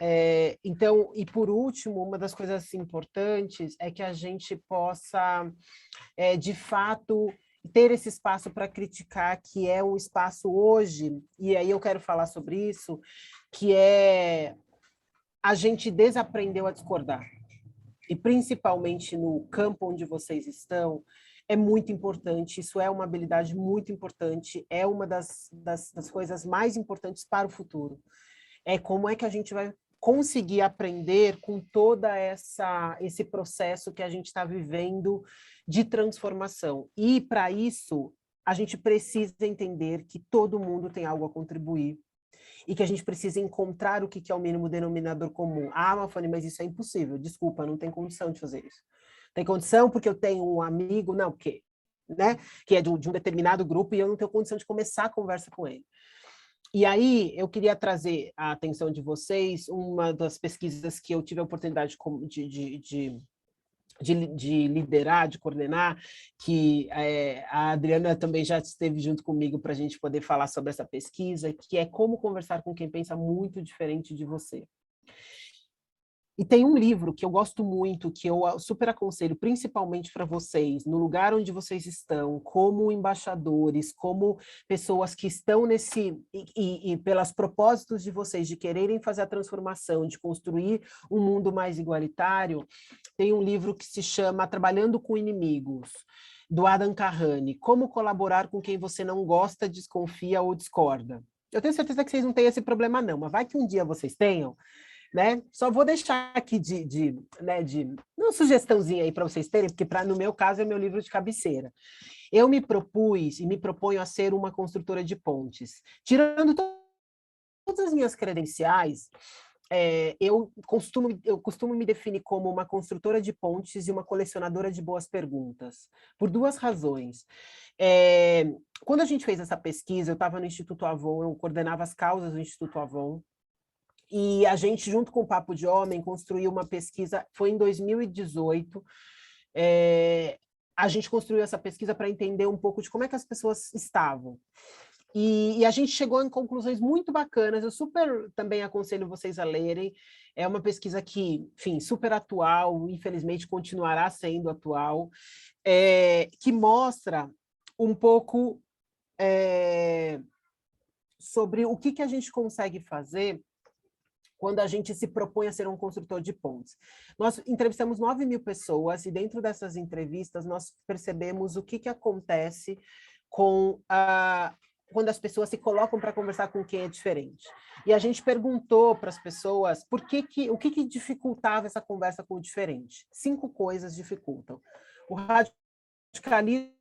então, e por último, uma das coisas importantes é que a gente possa, de fato, ter esse espaço para criticar, que é um espaço hoje, e aí eu quero falar sobre isso, que é a gente desaprendeu a discordar. E principalmente no campo onde vocês estão, é muito importante, isso é uma habilidade muito importante, é uma das coisas mais importantes para o futuro. É como é que a gente vai conseguir aprender com toda esse processo que a gente está vivendo de transformação. E, para isso, a gente precisa entender que todo mundo tem algo a contribuir, e que a gente precisa encontrar o que é o mínimo denominador comum. Ah, Mafone, mas isso é impossível. Desculpa, não tem condição de fazer isso. Tem condição porque eu tenho um amigo, não, que, né? Que é de um determinado grupo e eu não tenho condição de começar a conversa com ele. E aí, eu queria trazer a atenção de vocês, uma das pesquisas que eu tive a oportunidade de liderar, de coordenar, que a Adriana também já esteve junto comigo para a gente poder falar sobre essa pesquisa, que é como conversar com quem pensa muito diferente de você. E tem um livro que eu gosto muito, que eu super aconselho, principalmente para vocês, no lugar onde vocês estão, como embaixadores, como pessoas que estão nesse... E pelos propósitos de vocês, de quererem fazer a transformação, de construir um mundo mais igualitário, tem um livro que se chama Trabalhando com Inimigos, do Adam Carrani, Como Colaborar com Quem Você Não Gosta, Desconfia ou Discorda. Eu tenho certeza que vocês não têm esse problema não, mas vai que um dia vocês tenham, né? Só vou deixar aqui uma sugestãozinha aí para vocês terem, porque no meu caso é meu livro de cabeceira. Eu me propus e me proponho a ser uma construtora de pontes. Tirando todas as minhas credenciais, eu costumo me definir como uma construtora de pontes e uma colecionadora de boas perguntas, por duas razões. Quando a gente fez essa pesquisa, eu estava no Instituto Avon, eu coordenava as causas do Instituto Avon, e a gente, junto com o Papo de Homem, construiu uma pesquisa, foi em 2018, a gente construiu essa pesquisa para entender um pouco de como é que as pessoas estavam. E a gente chegou em conclusões muito bacanas, eu super também aconselho vocês a lerem, é uma pesquisa que, enfim, super atual, infelizmente continuará sendo atual, que mostra um pouco sobre o que a gente consegue fazer quando a gente se propõe a ser um construtor de pontes. Nós entrevistamos 9.000 pessoas e dentro dessas entrevistas nós percebemos o que acontece com quando as pessoas se colocam para conversar com quem é diferente. E a gente perguntou para as pessoas o que dificultava essa conversa com o diferente. 5 coisas dificultam. O radicalismo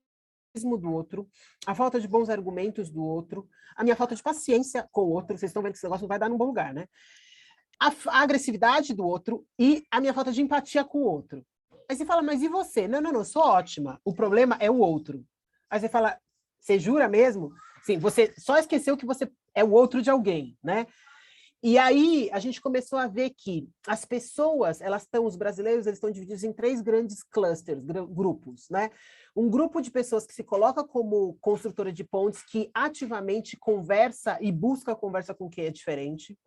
do outro, a falta de bons argumentos do outro, a minha falta de paciência com o outro, vocês estão vendo que esse negócio não vai dar num bom lugar, né? A agressividade do outro e a minha falta de empatia com o outro. Aí você fala, mas e você? Não, eu sou ótima. O problema é o outro. Aí você fala, você jura mesmo? Sim, você só esqueceu que você é o outro de alguém, né? E aí a gente começou a ver que as pessoas, os brasileiros, eles estão divididos em 3 grandes clusters, grupos, né? Um grupo de pessoas que se coloca como construtora de pontes, que ativamente conversa e busca a conversa com quem é diferente.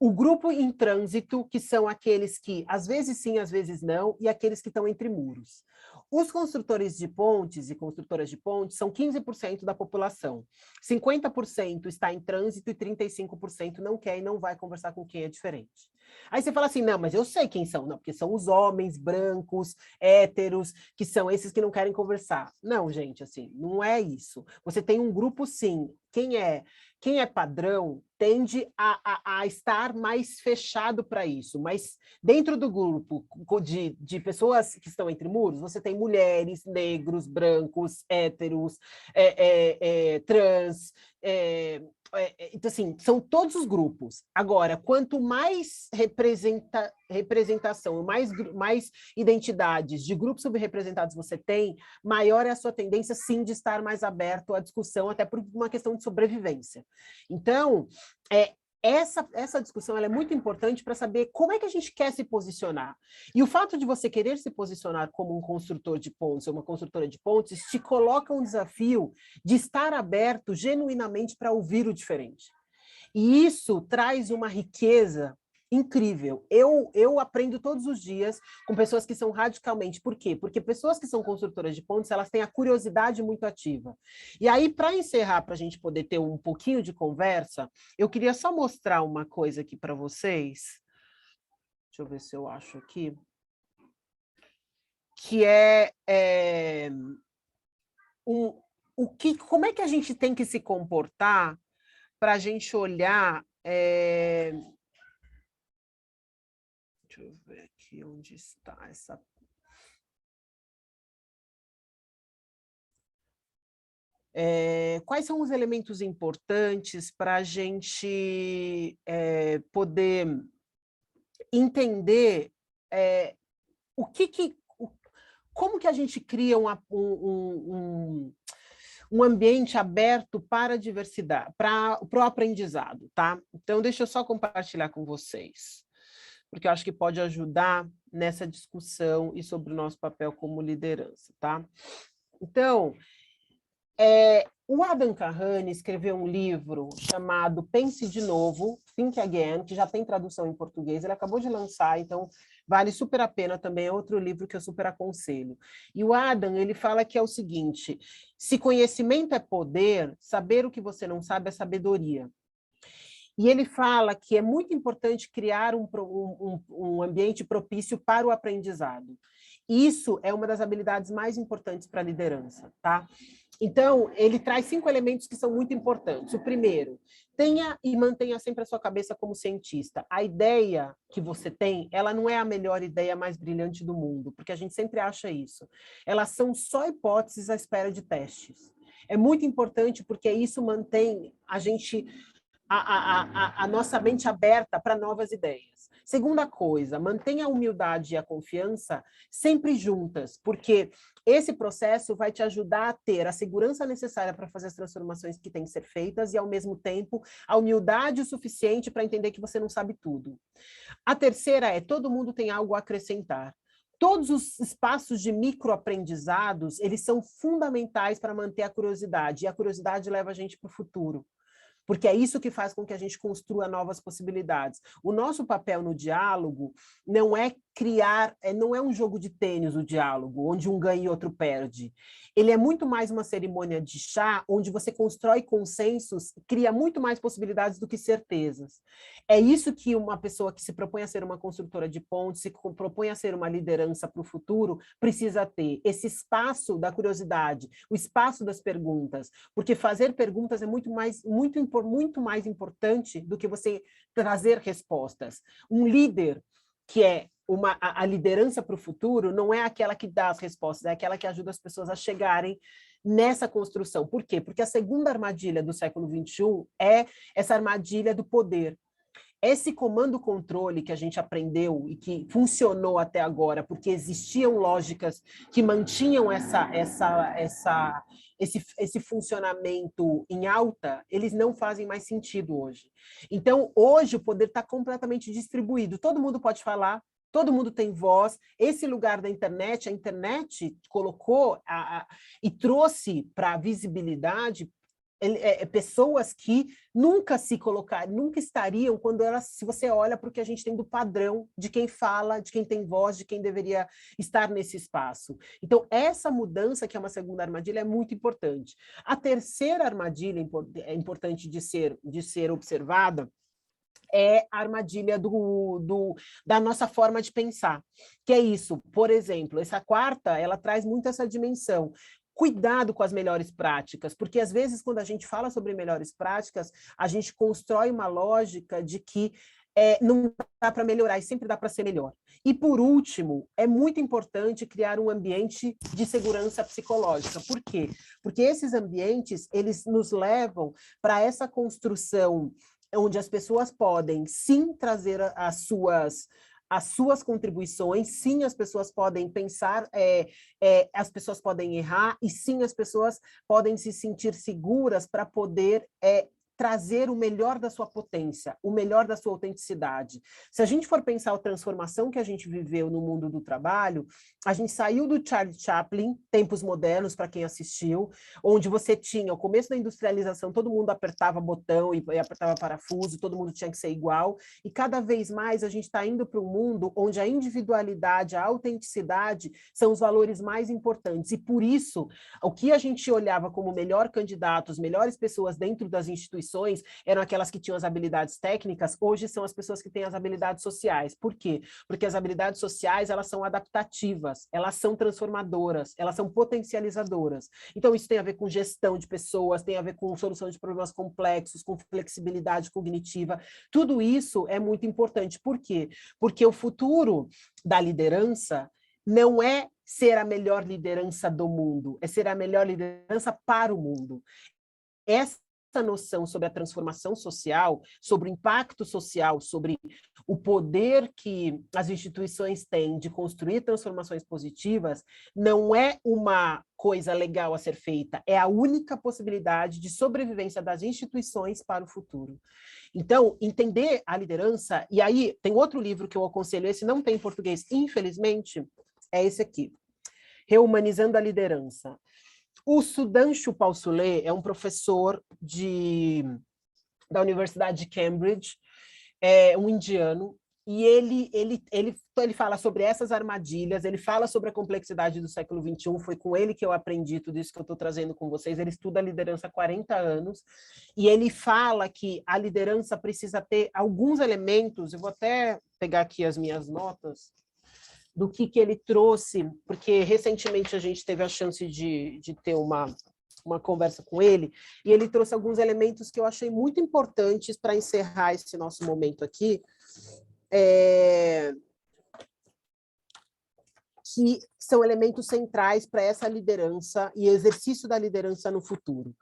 O grupo em trânsito, que são aqueles que às vezes sim, às vezes não, e aqueles que estão entre muros. Os construtores de pontes e construtoras de pontes são 15% da população. 50% está em trânsito e 35% não quer e não vai conversar com quem é diferente. Aí você fala assim, não, mas eu sei quem são. Não, porque são os homens brancos, héteros, que são esses que não querem conversar. Não, gente, assim, não é isso. Você tem um grupo, sim. Quem é padrão tende a estar mais fechado para isso, mas dentro do grupo de pessoas que estão entre muros, você tem mulheres, negros, brancos, héteros, trans, então, assim, são todos os grupos. Agora, quanto mais representação, mais identidades de grupos subrepresentados você tem, maior é a sua tendência, sim, de estar mais aberto à discussão, até por uma questão de sobrevivência. Então, essa discussão ela é muito importante para saber como é que a gente quer se posicionar. E o fato de você querer se posicionar como um construtor de pontes ou uma construtora de pontes te coloca um desafio de estar aberto genuinamente para ouvir o diferente. E isso traz uma riqueza incrível. Eu aprendo todos os dias com pessoas que são radicalmente... Por quê? Porque pessoas que são construtoras de pontes, elas têm a curiosidade muito ativa. E aí, para encerrar, para a gente poder ter um pouquinho de conversa, eu queria só mostrar uma coisa aqui para vocês. Deixa eu ver se eu acho aqui. Que como é que a gente tem que se comportar para a gente olhar... Deixa eu ver aqui onde está essa... quais são os elementos importantes para a gente poder entender como que a gente cria um ambiente aberto para a diversidade, para o aprendizado, tá? Então, deixa eu só compartilhar com vocês, porque eu acho que pode ajudar nessa discussão e sobre o nosso papel como liderança, tá? Então, o Adam Kahane escreveu um livro chamado Pense de Novo, Think Again, que já tem tradução em português, ele acabou de lançar, então vale super a pena também, é outro livro que eu super aconselho. E o Adam, ele fala que é o seguinte, se conhecimento é poder, saber o que você não sabe é sabedoria. E ele fala que é muito importante criar um ambiente propício para o aprendizado. Isso é uma das habilidades mais importantes para a liderança, tá? Então, ele traz 5 elementos que são muito importantes. O primeiro, tenha e mantenha sempre a sua cabeça como cientista. A ideia que você tem, ela não é a melhor ideia mais brilhante do mundo, porque a gente sempre acha isso. Elas são só hipóteses à espera de testes. É muito importante porque isso mantém a gente... a nossa mente aberta para novas ideias. Segunda coisa, mantenha a humildade e a confiança sempre juntas, porque esse processo vai te ajudar a ter a segurança necessária para fazer as transformações que têm que ser feitas e, ao mesmo tempo, a humildade o suficiente para entender que você não sabe tudo. A terceira é, todo mundo tem algo a acrescentar. todos os espaços de microaprendizados, eles são fundamentais para manter a curiosidade, e a curiosidade leva a gente para o futuro, porque é isso que faz com que a gente construa novas possibilidades. O nosso papel no diálogo não é criar, não é um jogo de tênis o diálogo, onde um ganha e outro perde. Ele é muito mais uma cerimônia de chá, onde você constrói consensos, cria muito mais possibilidades do que certezas. É isso que uma pessoa que se propõe a ser uma construtora de pontes, se propõe a ser uma liderança para o futuro, precisa ter esse espaço da curiosidade, o espaço das perguntas, porque fazer perguntas é muito mais importante do que você trazer respostas. Um líder que é a liderança para o futuro não é aquela que dá as respostas, é aquela que ajuda as pessoas a chegarem nessa construção. Por quê? Porque a segunda armadilha do século XXI é essa armadilha do poder. Esse comando-controle que a gente aprendeu e que funcionou até agora, porque existiam lógicas que mantinham esse funcionamento em alta, eles não fazem mais sentido hoje. Então, hoje, o poder está completamente distribuído. Todo mundo pode falar, todo mundo tem voz. Esse lugar da internet, a internet colocou e trouxe para a visibilidade pessoas que nunca estariam se você olha para o que a gente tem do padrão de quem fala, de quem tem voz, de quem deveria estar nesse espaço. Então, essa mudança, que é uma segunda armadilha, é muito importante. A terceira armadilha é importante de ser observada, é a armadilha da nossa forma de pensar, que é isso. Por exemplo, essa quarta, ela traz muito essa dimensão. Cuidado com as melhores práticas, porque às vezes quando a gente fala sobre melhores práticas, a gente constrói uma lógica de que não dá para melhorar, e sempre dá para ser melhor. E por último, é muito importante criar um ambiente de segurança psicológica. Por quê? Porque esses ambientes, eles nos levam para essa construção onde as pessoas podem, sim, trazer as suas contribuições, sim, as pessoas podem pensar, as pessoas podem errar, e sim, as pessoas podem se sentir seguras para poder trazer o melhor da sua potência, o melhor da sua autenticidade. Se a gente for pensar a transformação que a gente viveu no mundo do trabalho, a gente saiu do Charlie Chaplin, Tempos Modernos, para quem assistiu, onde você tinha o começo da industrialização, todo mundo apertava botão e apertava parafuso, todo mundo tinha que ser igual, e cada vez mais a gente está indo para um mundo onde a individualidade, a autenticidade são os valores mais importantes, e por isso, o que a gente olhava como melhor candidato, as melhores pessoas dentro das instituições, eram aquelas que tinham as habilidades técnicas, hoje são as pessoas que têm as habilidades sociais. Por quê? Porque as habilidades sociais, elas são adaptativas, elas são transformadoras, elas são potencializadoras. Então, isso tem a ver com gestão de pessoas, tem a ver com solução de problemas complexos, com flexibilidade cognitiva. Tudo isso é muito importante. Por quê? Porque o futuro da liderança não é ser a melhor liderança do mundo, é ser a melhor liderança para o mundo. Essa noção sobre a transformação social, sobre o impacto social, sobre o poder que as instituições têm de construir transformações positivas, não é uma coisa legal a ser feita, é a única possibilidade de sobrevivência das instituições para o futuro. Então, entender a liderança, e aí tem outro livro que eu aconselho, esse não tem em português, infelizmente, é esse aqui, Rehumanizando a Liderança. O Sudhanshu Pausule é um professor da Universidade de Cambridge, um indiano, e ele fala sobre essas armadilhas, ele fala sobre a complexidade do século XXI, foi com ele que eu aprendi tudo isso que eu estou trazendo com vocês, ele estuda a liderança há 40 anos, e ele fala que a liderança precisa ter alguns elementos, eu vou até pegar aqui as minhas notas, do que ele trouxe, porque recentemente a gente teve a chance de ter uma conversa com ele, e ele trouxe alguns elementos que eu achei muito importantes para encerrar esse nosso momento aqui, que são elementos centrais para essa liderança e exercício da liderança no futuro.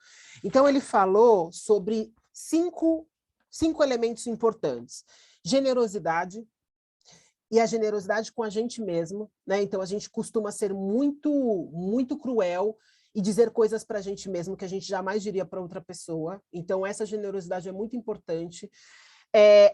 Então, ele falou sobre cinco elementos importantes. Generosidade, e a generosidade com a gente mesmo, né? Então, a gente costuma ser muito, muito cruel e dizer coisas para a gente mesmo que a gente jamais diria para outra pessoa. Então, essa generosidade é muito importante.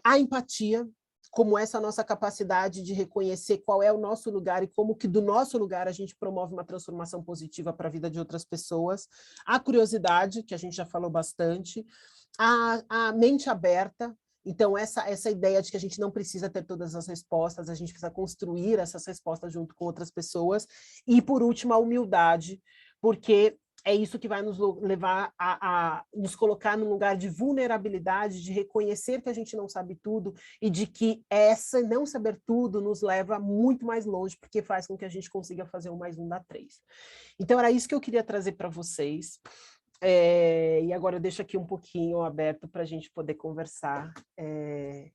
A empatia, como essa nossa capacidade de reconhecer qual é o nosso lugar e como que do nosso lugar a gente promove uma transformação positiva para a vida de outras pessoas, a curiosidade, que a gente já falou bastante, a mente aberta. Então, essa ideia de que a gente não precisa ter todas as respostas, a gente precisa construir essas respostas junto com outras pessoas. E, por último, a humildade, porque é isso que vai nos levar a nos colocar num lugar de vulnerabilidade, de reconhecer que a gente não sabe tudo e de que essa não saber tudo nos leva muito mais longe, porque faz com que a gente consiga fazer 1 mais 1 dá 3. Então, era isso que eu queria trazer para vocês. E agora eu deixo aqui um pouquinho aberto para a gente poder conversar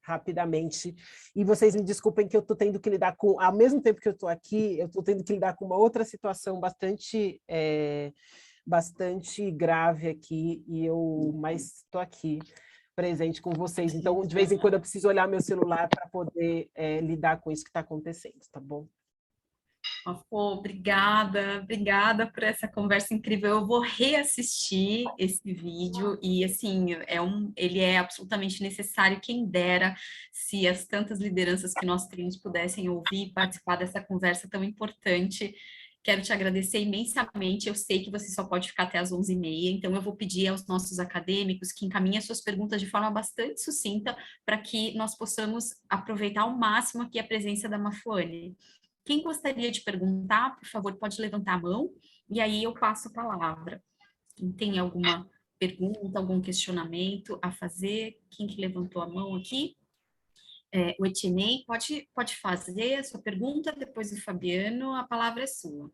rapidamente. E vocês me desculpem que eu estou tendo que lidar com, ao mesmo tempo que eu estou aqui, eu estou tendo que lidar com uma outra situação bastante grave aqui, mas estou aqui presente com vocês. Então, de vez em quando eu preciso olhar meu celular para poder lidar com isso que está acontecendo, tá bom? Obrigada por essa conversa incrível. Eu vou reassistir esse vídeo e, assim, ele é absolutamente necessário. Quem dera se as tantas lideranças que nós temos pudessem ouvir e participar dessa conversa tão importante. Quero te agradecer imensamente. Eu sei que você só pode ficar até às 11h30, então eu vou pedir aos nossos acadêmicos que encaminhem as suas perguntas de forma bastante sucinta para que nós possamos aproveitar ao máximo aqui a presença da Mafone. Quem gostaria de perguntar, por favor, pode levantar a mão, e aí eu passo a palavra. Quem tem alguma pergunta, algum questionamento a fazer? Quem que levantou a mão aqui? O Etinei, pode fazer a sua pergunta, depois o Fabiano, a palavra é sua.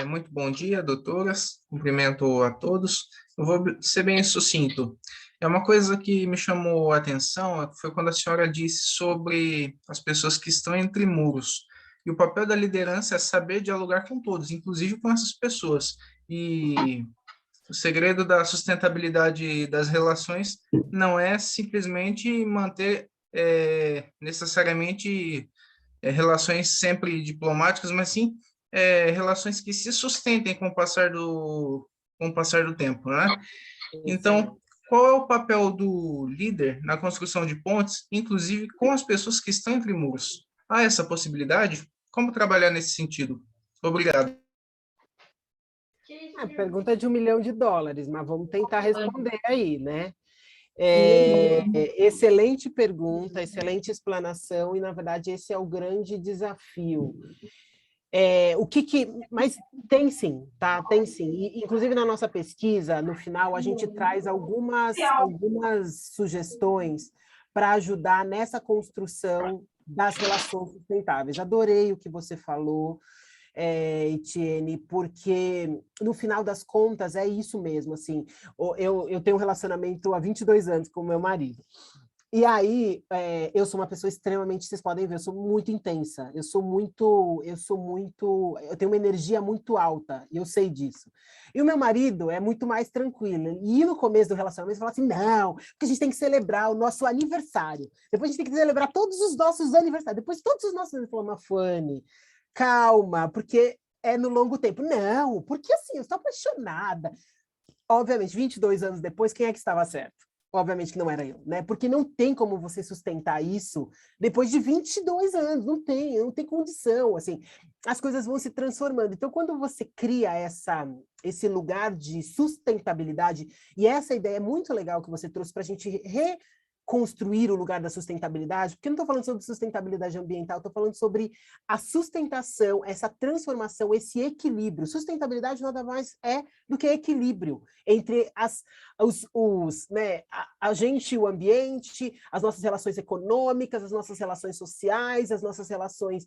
Muito bom dia, doutoras. Cumprimento a todos. Eu vou ser bem sucinto. Uma coisa que me chamou a atenção foi quando a senhora disse sobre as pessoas que estão entre muros. E o papel da liderança é saber dialogar com todos, inclusive com essas pessoas. E o segredo da sustentabilidade das relações não é simplesmente manter necessariamente relações sempre diplomáticas, mas sim relações que se sustentem com o passar do tempo, né? Então, qual é o papel do líder na construção de pontes, inclusive com as pessoas que estão entre muros? Há essa possibilidade? Como trabalhar nesse sentido? Obrigado. A pergunta é de $1 milhão, mas vamos tentar responder aí, né? Excelente pergunta, excelente explanação, e, na verdade, esse é o grande desafio. Mas tem sim, tá? Tem sim. E, inclusive, na nossa pesquisa, no final, a gente traz algumas sugestões para ajudar nessa construção das relações sustentáveis. Adorei o que você falou, Etienne, porque, no final das contas, é isso mesmo. Assim, eu tenho um relacionamento há 22 anos com o meu marido. E aí, eu sou uma pessoa extremamente, vocês podem ver, eu sou muito intensa, eu tenho uma energia muito alta, e eu sei disso. E o meu marido é muito mais tranquilo, e no começo do relacionamento ele fala assim, não, porque a gente tem que celebrar o nosso aniversário, depois a gente tem que celebrar todos os nossos aniversários, depois todos os nossos, ele falou, Mafone, calma, porque é no longo tempo. Não, porque assim, eu estou apaixonada. Obviamente, 22 anos depois, quem é que estava certo? Obviamente que não era eu, né? Porque não tem como você sustentar isso depois de 22 anos, não tem condição, assim, as coisas vão se transformando. Então, quando você cria esse lugar de sustentabilidade, e essa ideia é muito legal que você trouxe para a gente reconstruir o lugar da sustentabilidade, porque eu não estou falando sobre sustentabilidade ambiental, estou falando sobre a sustentação, essa transformação, esse equilíbrio. Sustentabilidade nada mais é do que equilíbrio entre a gente e o ambiente, as nossas relações econômicas, as nossas relações sociais, as nossas relações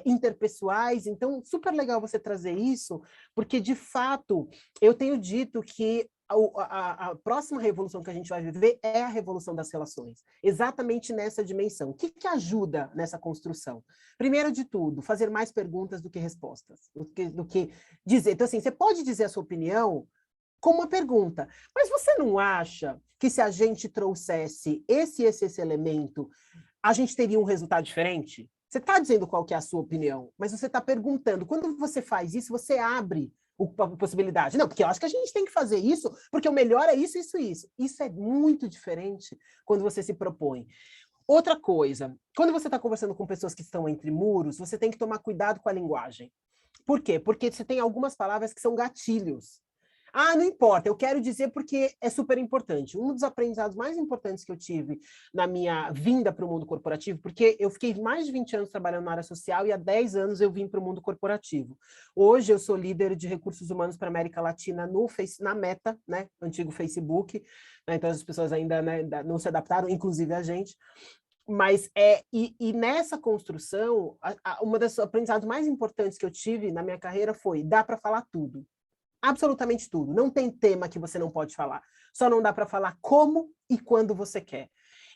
interpessoais. Então, super legal você trazer isso, porque, de fato, eu tenho dito que a próxima revolução que a gente vai viver é a revolução das relações, exatamente nessa dimensão. O que ajuda nessa construção? Primeiro de tudo, fazer mais perguntas do que respostas, do que dizer. Então, assim, você pode dizer a sua opinião com uma pergunta, mas você não acha que se a gente trouxesse esse elemento, a gente teria um resultado diferente? Você está dizendo qual que é a sua opinião, mas você está perguntando. Quando você faz isso, você abre possibilidade. Não, porque eu acho que a gente tem que fazer isso, porque o melhor é isso, isso, isso. Isso é muito diferente quando você se propõe. Outra coisa, quando você está conversando com pessoas que estão entre muros, você tem que tomar cuidado com a linguagem. Por quê? Porque você tem algumas palavras que são gatilhos. Ah, não importa, eu quero dizer porque é super importante. Um dos aprendizados mais importantes que eu tive na minha vinda para o mundo corporativo, porque eu fiquei mais de 20 anos trabalhando na área social e há 10 anos eu vim para o mundo corporativo. Hoje eu sou líder de recursos humanos para a América Latina na Meta, né, antigo Facebook, né, então as pessoas ainda, né, não se adaptaram, inclusive a gente. Mas e nessa construção, uma das aprendizados mais importantes que eu tive na minha carreira foi: dá para falar tudo. Absolutamente tudo. Não tem tema que você não pode falar. Só não dá para falar como e quando você quer.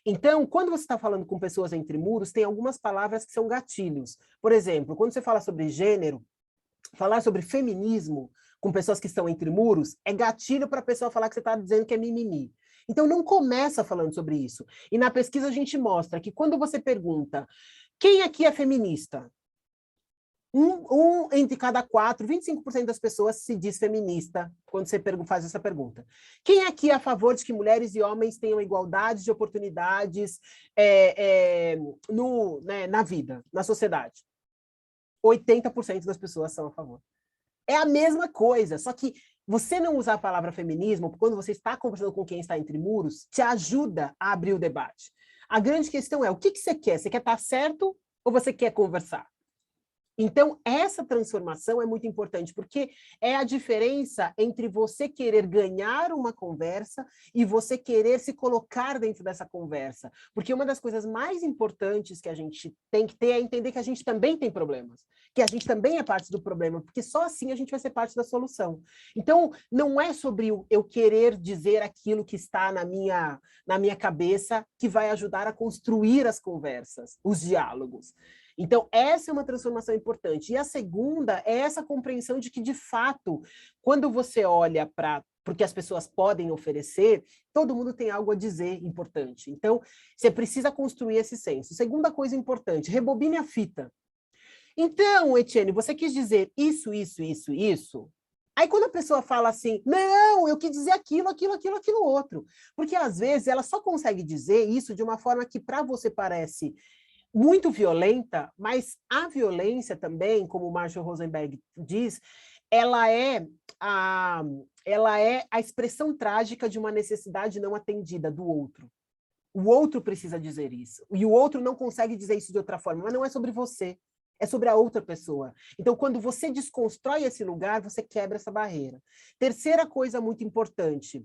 Então, quando você está falando com pessoas entre muros, tem algumas palavras que são gatilhos. Por exemplo, quando você fala sobre gênero, falar sobre feminismo com pessoas que estão entre muros é gatilho para a pessoa falar que você está dizendo que é mimimi. Então, não começa falando sobre isso. E na pesquisa a gente mostra que quando você pergunta quem aqui é feminista, entre cada 4, 25% das pessoas se diz feminista quando você faz essa pergunta. Quem aqui é a favor de que mulheres e homens tenham igualdade de oportunidades na vida, na sociedade? 80% das pessoas são a favor. É a mesma coisa, só que você não usar a palavra feminismo, quando você está conversando com quem está entre muros, te ajuda a abrir o debate. A grande questão é, o que você quer? Você quer estar certo ou você quer conversar? Então, essa transformação é muito importante, porque é a diferença entre você querer ganhar uma conversa e você querer se colocar dentro dessa conversa. Porque uma das coisas mais importantes que a gente tem que ter é entender que a gente também tem problemas, que a gente também é parte do problema, porque só assim a gente vai ser parte da solução. Então, não é sobre eu querer dizer aquilo que está na minha cabeça que vai ajudar a construir as conversas, os diálogos. Então, essa é uma transformação importante. E a segunda é essa compreensão de que, de fato, quando você olha para o que as pessoas podem oferecer, todo mundo tem algo a dizer importante. Então, você precisa construir esse senso. Segunda coisa importante, rebobine a fita. Então, Etienne, você quis dizer isso, isso, isso, isso? Aí, quando a pessoa fala assim, não, eu quis dizer aquilo, aquilo, aquilo, aquilo outro. Porque, às vezes, ela só consegue dizer isso de uma forma que, para você, parece muito violenta, mas a violência também, como o Marshall Rosenberg diz, ela é a expressão trágica de uma necessidade não atendida do outro. O outro precisa dizer isso, e o outro não consegue dizer isso de outra forma, mas não é sobre você, é sobre a outra pessoa. Então, quando você desconstrói esse lugar, você quebra essa barreira. Terceira coisa muito importante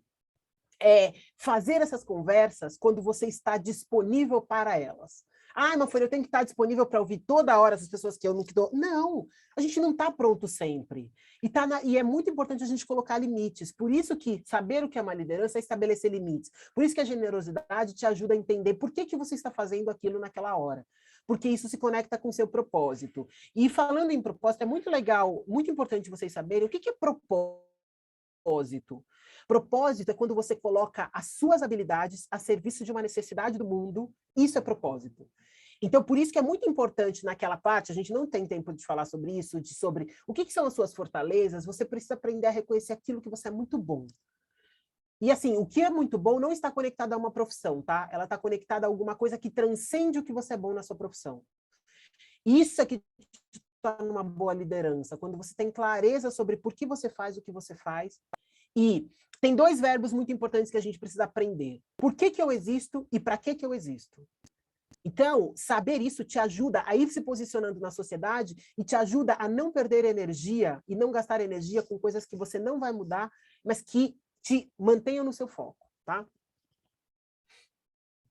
é fazer essas conversas quando você está disponível para elas. Ah, Mafone, eu tenho que estar disponível para ouvir toda hora essas pessoas que eu não dou. Não, a gente não está pronto sempre. E é muito importante a gente colocar limites. Por isso que saber o que é uma liderança é estabelecer limites. Por isso que a generosidade te ajuda a entender por que você está fazendo aquilo naquela hora. Porque isso se conecta com o seu propósito. E falando em propósito, é muito legal, muito importante vocês saberem o que é propósito. Propósito é quando você coloca as suas habilidades a serviço de uma necessidade do mundo. Isso é propósito. Então, por isso que é muito importante naquela parte, a gente não tem tempo de falar sobre isso, sobre o que são as suas fortalezas, você precisa aprender a reconhecer aquilo que você é muito bom. E assim, o que é muito bom não está conectado a uma profissão, tá? Ela está conectada a alguma coisa que transcende o que você é bom na sua profissão. Isso é que te torna uma boa liderança, quando você tem clareza sobre por que você faz o que você faz. E tem 2 verbos muito importantes que a gente precisa aprender. Por que eu existo e para que eu existo? Então, saber isso te ajuda a ir se posicionando na sociedade e te ajuda a não perder energia e não gastar energia com coisas que você não vai mudar, mas que te mantenham no seu foco, tá?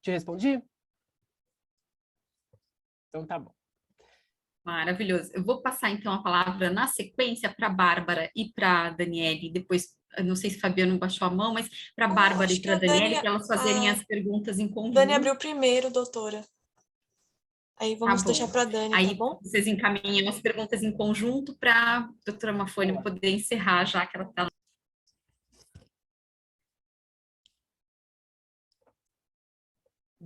Te respondi? Então tá bom. Maravilhoso. Eu vou passar, então, a palavra na sequência para a Bárbara e para a Daniele, depois, eu não sei se Fabiano baixou a mão, mas para a Bárbara e para a Daniele, para elas fazerem as perguntas em conjunto. Dani abriu primeiro, doutora. Aí vamos deixar para a Dani, aí, tá bom? Vocês encaminham as perguntas em conjunto para a doutora Mafone poder encerrar, já que ela está...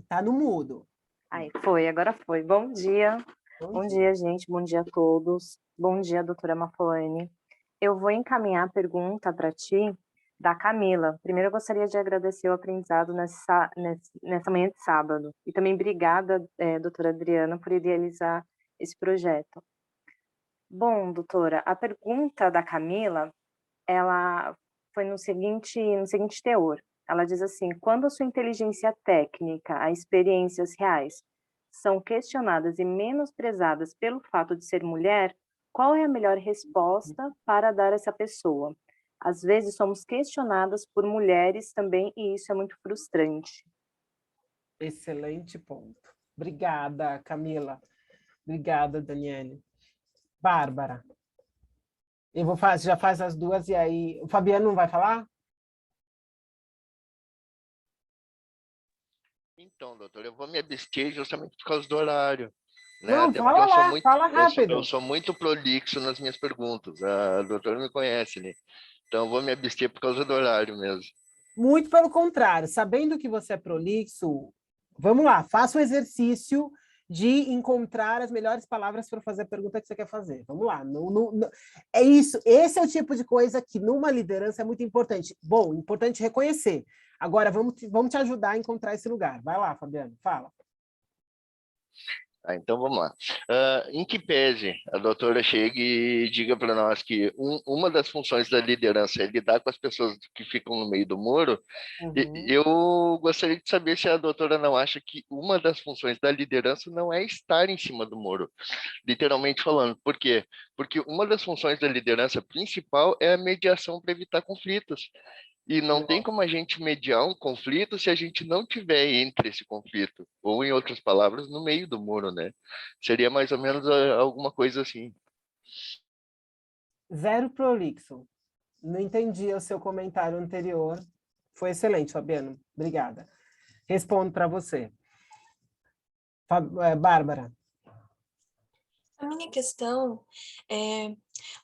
Tá no mudo. Aí, agora foi. Bom dia. Bom dia, gente. Bom dia a todos. Bom dia, doutora Mafone. Eu vou encaminhar a pergunta para ti, da Camila. Primeiro, eu gostaria de agradecer o aprendizado nessa manhã de sábado. E também obrigada, doutora Adriana, por idealizar esse projeto. Bom, doutora, a pergunta da Camila, ela foi no seguinte teor. Ela diz assim: quando a sua inteligência técnica, as experiências reais, são questionadas e menosprezadas pelo fato de ser mulher, qual é a melhor resposta para dar a essa pessoa? Às vezes somos questionadas por mulheres também e isso é muito frustrante. Excelente ponto. Obrigada, Camila. Obrigada, Daniele. Bárbara. Eu vou fazer, já faz as duas e aí... O Fabiano não vai falar? Então, doutor, eu vou me abster justamente por causa do horário. Né? Não, Até fala lá, fala eu rápido. sou muito prolixo nas minhas perguntas. A doutora me conhece, né? Então, eu vou me abster por causa do horário mesmo. Muito pelo contrário. Sabendo que você é prolixo, vamos lá, faça o exercício de encontrar as melhores palavras para fazer a pergunta que você quer fazer. Vamos lá. É isso. Esse é o tipo de coisa que numa liderança é muito importante. Bom, importante reconhecer. Agora, vamos te ajudar a encontrar esse lugar. Vai lá, Fabiano, fala. Então, vamos lá. Em que pese a doutora chegue e diga para nós que uma das funções da liderança é lidar com as pessoas que ficam no meio do muro, eu gostaria de saber se a doutora não acha que uma das funções da liderança não é estar em cima do muro, literalmente falando. Por quê? Porque uma das funções da liderança principal é a mediação para evitar conflitos. E não tem como a gente mediar um conflito se a gente não tiver entre esse conflito. Ou, em outras palavras, no meio do muro, né? Seria mais ou menos alguma coisa assim. Zero prolixo. Não entendi o seu comentário anterior. Foi excelente, Fabiano. Obrigada. Respondo para você. Bárbara. A minha questão é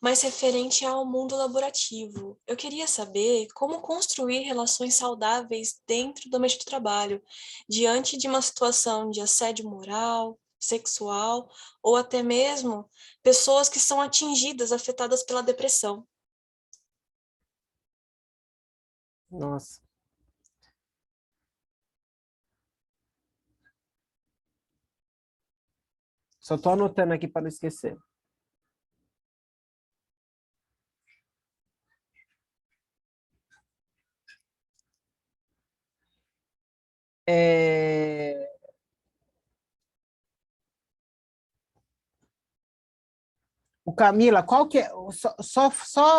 mais referente ao mundo laborativo. Eu queria saber como construir relações saudáveis dentro do ambiente do trabalho, diante de uma situação de assédio moral, sexual, ou até mesmo pessoas que são atingidas, afetadas pela depressão. Nossa. Só estou anotando aqui para não esquecer. O Camila, qual que é? Só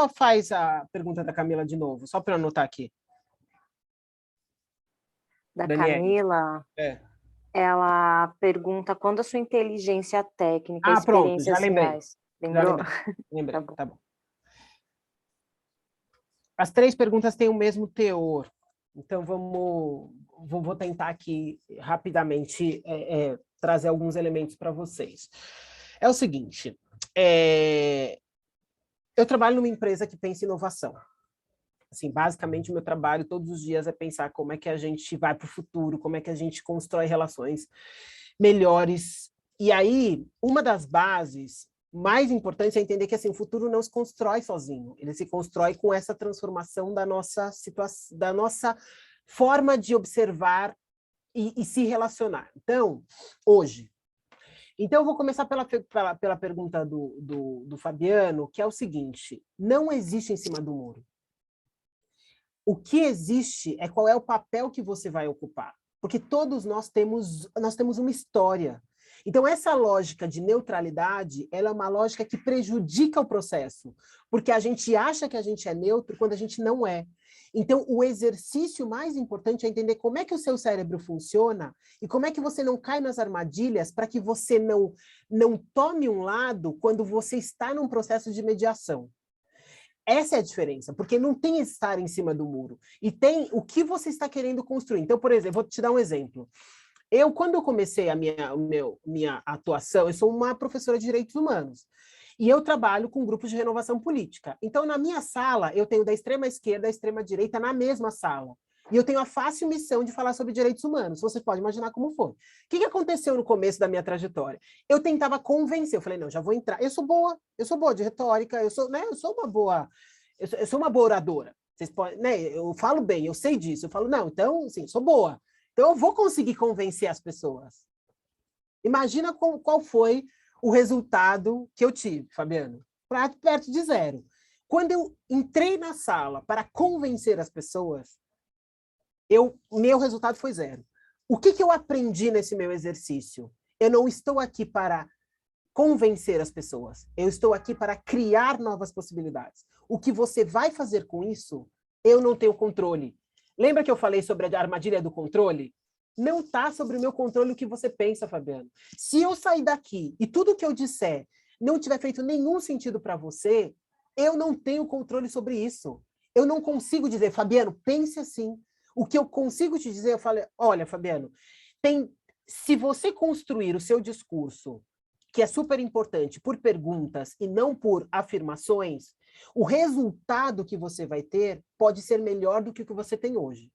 faz a pergunta da Camila de novo, só para eu anotar aqui. Da Daniele. Camila, ela pergunta quando a sua inteligência técnica, Pronto, já experiências lembrei. reais... Lembrou? Lembrei. Tá bom. As 3 perguntas têm o mesmo teor, então vou tentar aqui rapidamente trazer alguns elementos para vocês. É o seguinte, eu trabalho numa empresa que pensa em inovação. Assim, basicamente, o meu trabalho todos os dias é pensar como é que a gente vai para o futuro, como é que a gente constrói relações melhores. E aí, uma das bases mais importantes é entender que assim, o futuro não se constrói sozinho, ele se constrói com essa transformação da nossa situação, da nossa forma de observar e se relacionar. Então, hoje, eu vou começar pela pergunta do Fabiano, que é o seguinte: não existe em cima do muro. O que existe é qual é o papel que você vai ocupar. Porque todos nós temos uma história. Então, essa lógica de neutralidade, ela é uma lógica que prejudica o processo. Porque a gente acha que a gente é neutro quando a gente não é. Então, o exercício mais importante é entender como é que o seu cérebro funciona e como é que você não cai nas armadilhas para que você não tome um lado quando você está num processo de mediação. Essa é a diferença, porque não tem estar em cima do muro. E tem o que você está querendo construir. Então, por exemplo, vou te dar um exemplo. Quando eu comecei a minha atuação, eu sou uma professora de direitos humanos. E eu trabalho com grupos de renovação política. Então, na minha sala, eu tenho da extrema esquerda e da extrema direita na mesma sala. E eu tenho a fácil missão de falar sobre direitos humanos. Você pode imaginar como foi. O que aconteceu no começo da minha trajetória? Eu tentava convencer, eu falei, não, já vou entrar. Eu sou boa de retórica, eu sou uma boa oradora. Vocês podem, né? Eu falo bem, eu sei disso. Eu falo, não, então, sim, sou boa. Então eu vou conseguir convencer as pessoas. Imagina qual foi o resultado que eu tive, Fabiano. Perto de zero. Quando eu entrei na sala para convencer as pessoas, meu resultado foi zero. O que eu aprendi nesse meu exercício? Eu não estou aqui para convencer as pessoas. Eu estou aqui para criar novas possibilidades. O que você vai fazer com isso, eu não tenho controle. Lembra que eu falei sobre a armadilha do controle? Não está sobre o meu controle o que você pensa, Fabiano. Se eu sair daqui e tudo que eu disser não tiver feito nenhum sentido para você, eu não tenho controle sobre isso. Eu não consigo dizer, Fabiano, pense assim. O que eu consigo te dizer, eu falo, olha, Fabiano, se você construir o seu discurso, que é super importante, por perguntas e não por afirmações, o resultado que você vai ter pode ser melhor do que o que você tem hoje.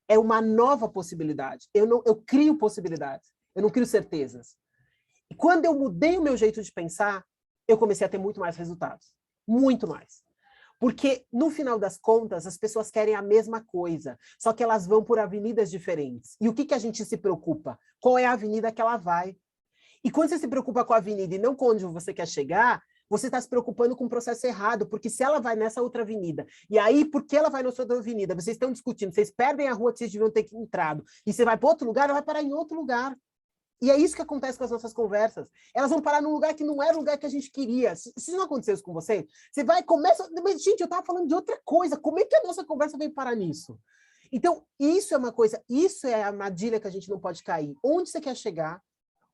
É uma nova possibilidade. Eu crio possibilidades, eu não crio certezas. E quando eu mudei o meu jeito de pensar, eu comecei a ter muito mais resultados. Muito mais. Porque, no final das contas, as pessoas querem a mesma coisa, só que elas vão por avenidas diferentes. E o que a gente se preocupa? Qual é a avenida que ela vai? E quando você se preocupa com a avenida e não com onde você quer chegar, você está se preocupando com o processo errado, porque se ela vai nessa outra avenida, e aí, porque ela vai nessa outra avenida, vocês estão discutindo, vocês perdem a rua que vocês deviam ter entrado, e você vai para outro lugar, ela vai parar em outro lugar. E é isso que acontece com as nossas conversas. Elas vão parar num lugar que não era o lugar que a gente queria. Se não aconteceu isso com você, você vai e começa... Mas, gente, eu estava falando de outra coisa. Como é que a nossa conversa veio parar nisso? Então, isso é uma coisa... Isso é a armadilha que a gente não pode cair. Onde você quer chegar?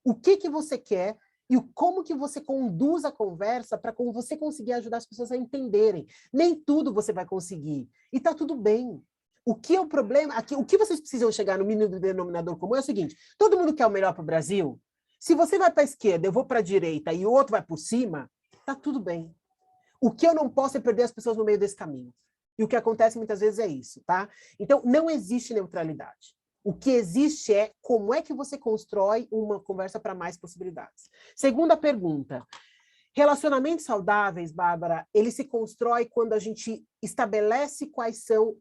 O que você quer? E como que você conduz a conversa para como você conseguir ajudar as pessoas a entenderem. Nem tudo você vai conseguir. E está tudo bem. O que é o problema? Aqui, o que vocês precisam chegar no mínimo denominador comum é o seguinte: todo mundo quer o melhor para o Brasil. Se você vai para a esquerda, eu vou para a direita e o outro vai por cima, tá tudo bem. O que eu não posso é perder as pessoas no meio desse caminho. E o que acontece muitas vezes é isso, tá? Então, não existe neutralidade. O que existe é como é que você constrói uma conversa para mais possibilidades. Segunda pergunta. Relacionamentos saudáveis, Bárbara, ele se constrói quando a gente estabelece quais são,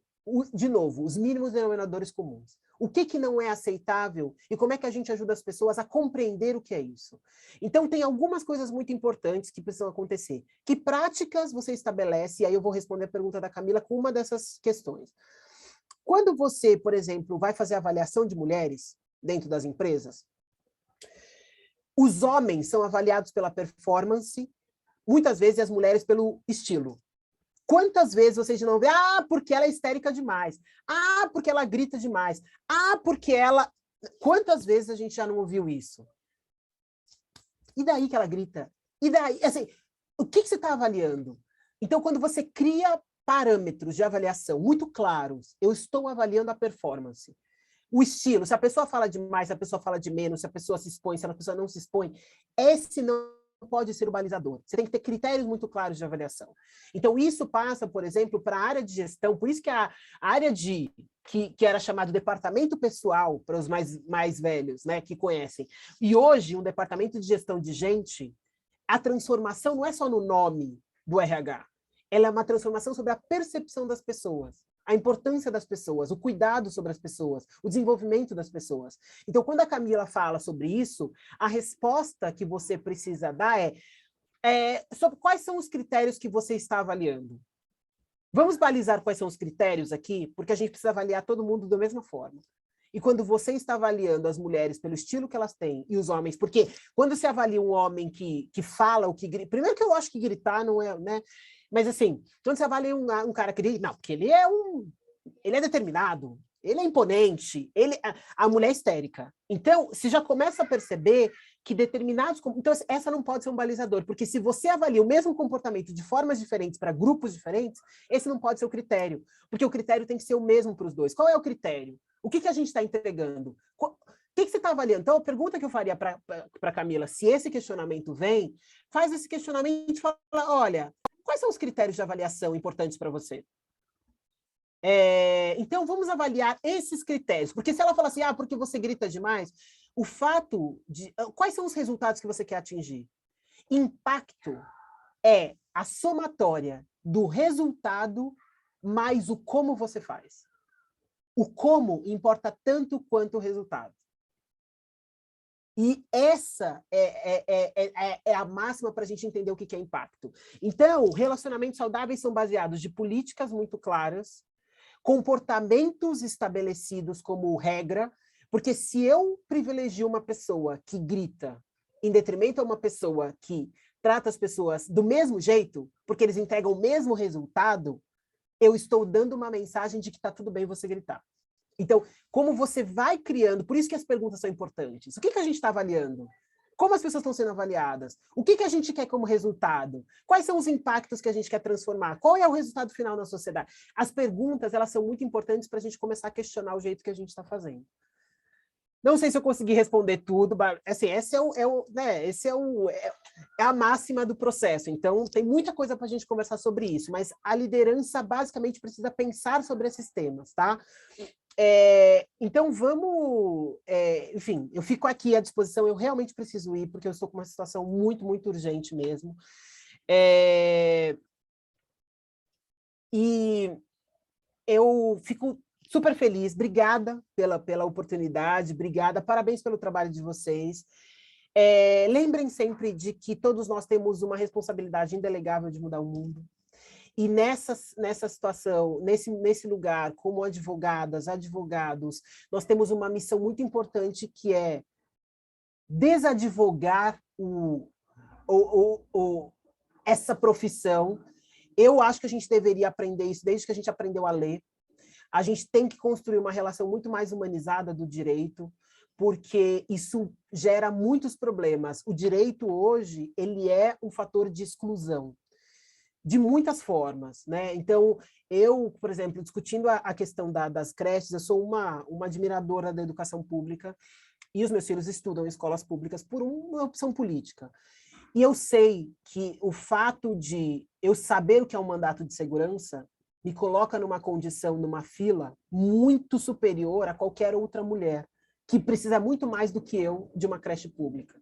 de novo, os mínimos denominadores comuns. O que não é aceitável e como é que a gente ajuda as pessoas a compreender o que é isso. Então, tem algumas coisas muito importantes que precisam acontecer. Que práticas você estabelece? E aí eu vou responder a pergunta da Camila com uma dessas questões. Quando você, por exemplo, vai fazer avaliação de mulheres dentro das empresas, os homens são avaliados pela performance, muitas vezes as mulheres pelo estilo. Quantas vezes vocês não vê, porque ela é histérica demais, porque ela grita demais, porque ela... Quantas vezes a gente já não ouviu isso? E daí que ela grita? E daí, assim, o que você está avaliando? Então, quando você cria parâmetros de avaliação muito claros, eu estou avaliando a performance. O estilo, se a pessoa fala demais, se a pessoa fala de menos, se a pessoa se expõe, se a pessoa não se expõe, esse não pode ser o balizador. Você tem que ter critérios muito claros de avaliação. Então, isso passa, por exemplo, para a área de gestão, por isso que a área que era chamado departamento pessoal, para os mais velhos, né, que conhecem, e hoje um departamento de gestão de gente, a transformação não é só no nome do RH, ela é uma transformação sobre a percepção das pessoas, a importância das pessoas, o cuidado sobre as pessoas, o desenvolvimento das pessoas. Então, quando a Camila fala sobre isso, a resposta que você precisa dar é sobre quais são os critérios que você está avaliando. Vamos balizar quais são os critérios aqui, porque a gente precisa avaliar todo mundo da mesma forma. E quando você está avaliando as mulheres pelo estilo que elas têm, e os homens, porque quando você avalia um homem que fala, o que grita, primeiro que eu acho que gritar não é, né? Mas assim, quando você avalia um cara que grita, não, porque ele é determinado, ele é imponente, a mulher é histérica. Então, você já começa a perceber que determinados... Então, essa não pode ser um balizador, porque se você avalia o mesmo comportamento de formas diferentes para grupos diferentes, esse não pode ser o critério, porque o critério tem que ser o mesmo para os dois. Qual é o critério? O que a gente está entregando? O que você está avaliando? Então, a pergunta que eu faria para a Camila, se esse questionamento vem, faz esse questionamento e fala, olha, quais são os critérios de avaliação importantes para você? Então, vamos avaliar esses critérios, porque se ela fala assim, porque você grita demais, o fato de... Quais são os resultados que você quer atingir? Impacto é a somatória do resultado mais o como você faz. O como importa tanto quanto o resultado. E essa é a máxima para a gente entender o que é impacto. Então, relacionamentos saudáveis são baseados de políticas muito claras, comportamentos estabelecidos como regra, porque se eu privilegio uma pessoa que grita em detrimento a uma pessoa que trata as pessoas do mesmo jeito, porque eles entregam o mesmo resultado, eu estou dando uma mensagem de que está tudo bem você gritar. Então, como você vai criando, por isso que as perguntas são importantes. O que a gente está avaliando? Como as pessoas estão sendo avaliadas? O que a gente quer como resultado? Quais são os impactos que a gente quer transformar? Qual é o resultado final na sociedade? As perguntas, elas são muito importantes para a gente começar a questionar o jeito que a gente está fazendo. Não sei se eu consegui responder tudo, mas assim, é a máxima do processo. Então, tem muita coisa para a gente conversar sobre isso, mas a liderança basicamente precisa pensar sobre esses temas, tá? Então, vamos... enfim, eu fico aqui à disposição, eu realmente preciso ir, porque eu estou com uma situação muito, muito urgente mesmo. E eu fico super feliz, obrigada pela oportunidade, obrigada, parabéns pelo trabalho de vocês. Lembrem sempre de que todos nós temos uma responsabilidade indelegável de mudar o mundo. E nessa situação, nesse lugar, como advogadas, advogados, nós temos uma missão muito importante que é desadvogar essa profissão. Eu acho que a gente deveria aprender isso desde que a gente aprendeu a ler. A gente tem que construir uma relação muito mais humanizada do direito, porque isso gera muitos problemas. O direito hoje, ele é um fator de exclusão, de muitas formas, né? Então, eu, por exemplo, discutindo a questão das creches, eu sou uma admiradora da educação pública, e os meus filhos estudam em escolas públicas por uma opção política. E eu sei que o fato de eu saber o que é um mandato de segurança me coloca numa condição, numa fila, muito superior a qualquer outra mulher, que precisa muito mais do que eu de uma creche pública.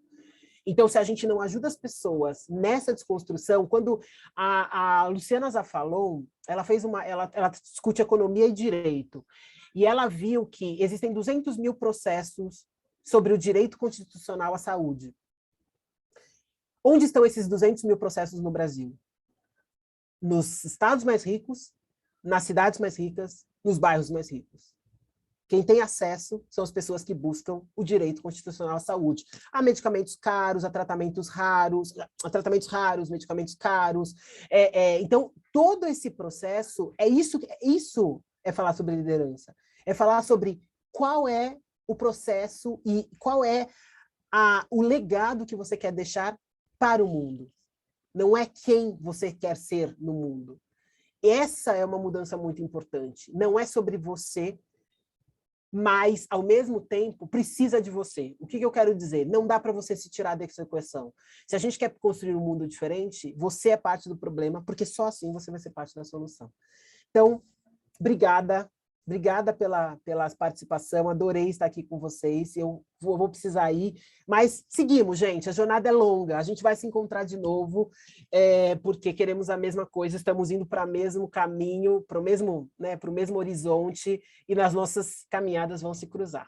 Então, se a gente não ajuda as pessoas nessa desconstrução, quando a Luciana Zafalon, ela discute economia e direito, e ela viu que existem 200 mil processos sobre o direito constitucional à saúde. Onde estão esses 200 mil processos no Brasil? Nos estados mais ricos, nas cidades mais ricas, nos bairros mais ricos. Quem tem acesso são as pessoas que buscam o direito constitucional à saúde, a medicamentos caros, a tratamentos raros, medicamentos caros. Então, todo esse processo, isso é falar sobre liderança, é falar sobre qual é o processo e qual é o legado que você quer deixar para o mundo. Não é quem você quer ser no mundo. Essa é uma mudança muito importante. Não é sobre você, mas, ao mesmo tempo, precisa de você. O que eu quero dizer? Não dá para você se tirar dessa equação. Se a gente quer construir um mundo diferente, você é parte do problema, porque só assim você vai ser parte da solução. Então, obrigada pela participação, adorei estar aqui com vocês, eu vou precisar ir, mas seguimos, gente, a jornada é longa, a gente vai se encontrar de novo, porque queremos a mesma coisa, estamos indo para o mesmo caminho, para o mesmo horizonte, e nas nossas caminhadas vão se cruzar.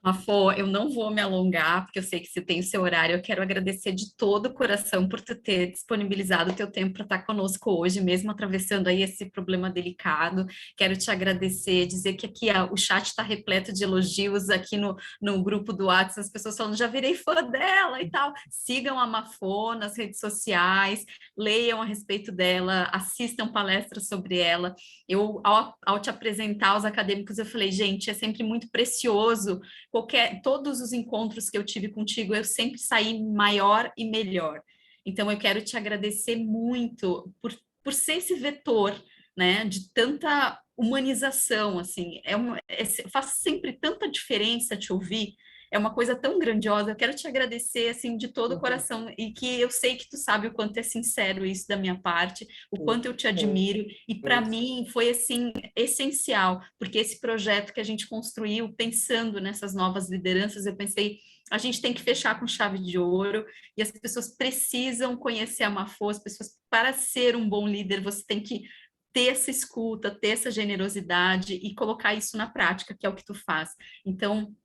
Mafô, eu não vou me alongar, porque eu sei que você tem o seu horário. Eu quero agradecer de todo o coração por tu ter disponibilizado o teu tempo para estar conosco hoje, mesmo atravessando aí esse problema delicado. Quero te agradecer, dizer que aqui o chat está repleto de elogios aqui no grupo do WhatsApp, as pessoas falando, já virei fã dela e tal. Sigam a Mafô nas redes sociais, leiam a respeito dela, assistam palestras sobre ela. Eu, ao te apresentar aos acadêmicos, eu falei, gente, é sempre muito precioso. Todos os encontros que eu tive contigo, eu sempre saí maior e melhor. Então, eu quero te agradecer muito por ser esse vetor, né, de tanta humanização, assim, faz sempre tanta diferença te ouvir. é uma coisa tão grandiosa. Eu quero te agradecer, assim, de todo o coração, e que eu sei que tu sabe o quanto é sincero isso da minha parte, o quanto eu te admiro, e para mim foi, assim, essencial, porque esse projeto que a gente construiu, pensando nessas novas lideranças, eu pensei, a gente tem que fechar com chave de ouro, e as pessoas precisam conhecer a Mafô, as pessoas, para ser um bom líder, você tem que ter essa escuta, ter essa generosidade e colocar isso na prática, que é o que tu faz. Então,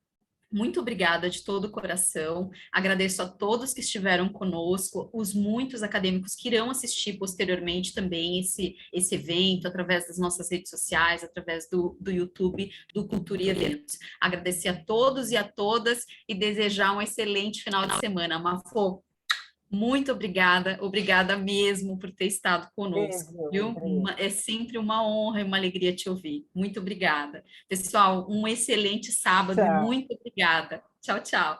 muito obrigada de todo o coração. Agradeço a todos que estiveram conosco, os muitos acadêmicos que irão assistir posteriormente também esse evento, através das nossas redes sociais, através do YouTube, do Cultura e Eventos. Agradecer a todos e a todas e desejar um excelente final de semana. Mafô, muito obrigada, obrigada mesmo por ter estado conosco, viu? É sempre uma honra e uma alegria te ouvir. Muito obrigada. Pessoal, um excelente sábado e muito obrigada. Tchau, tchau.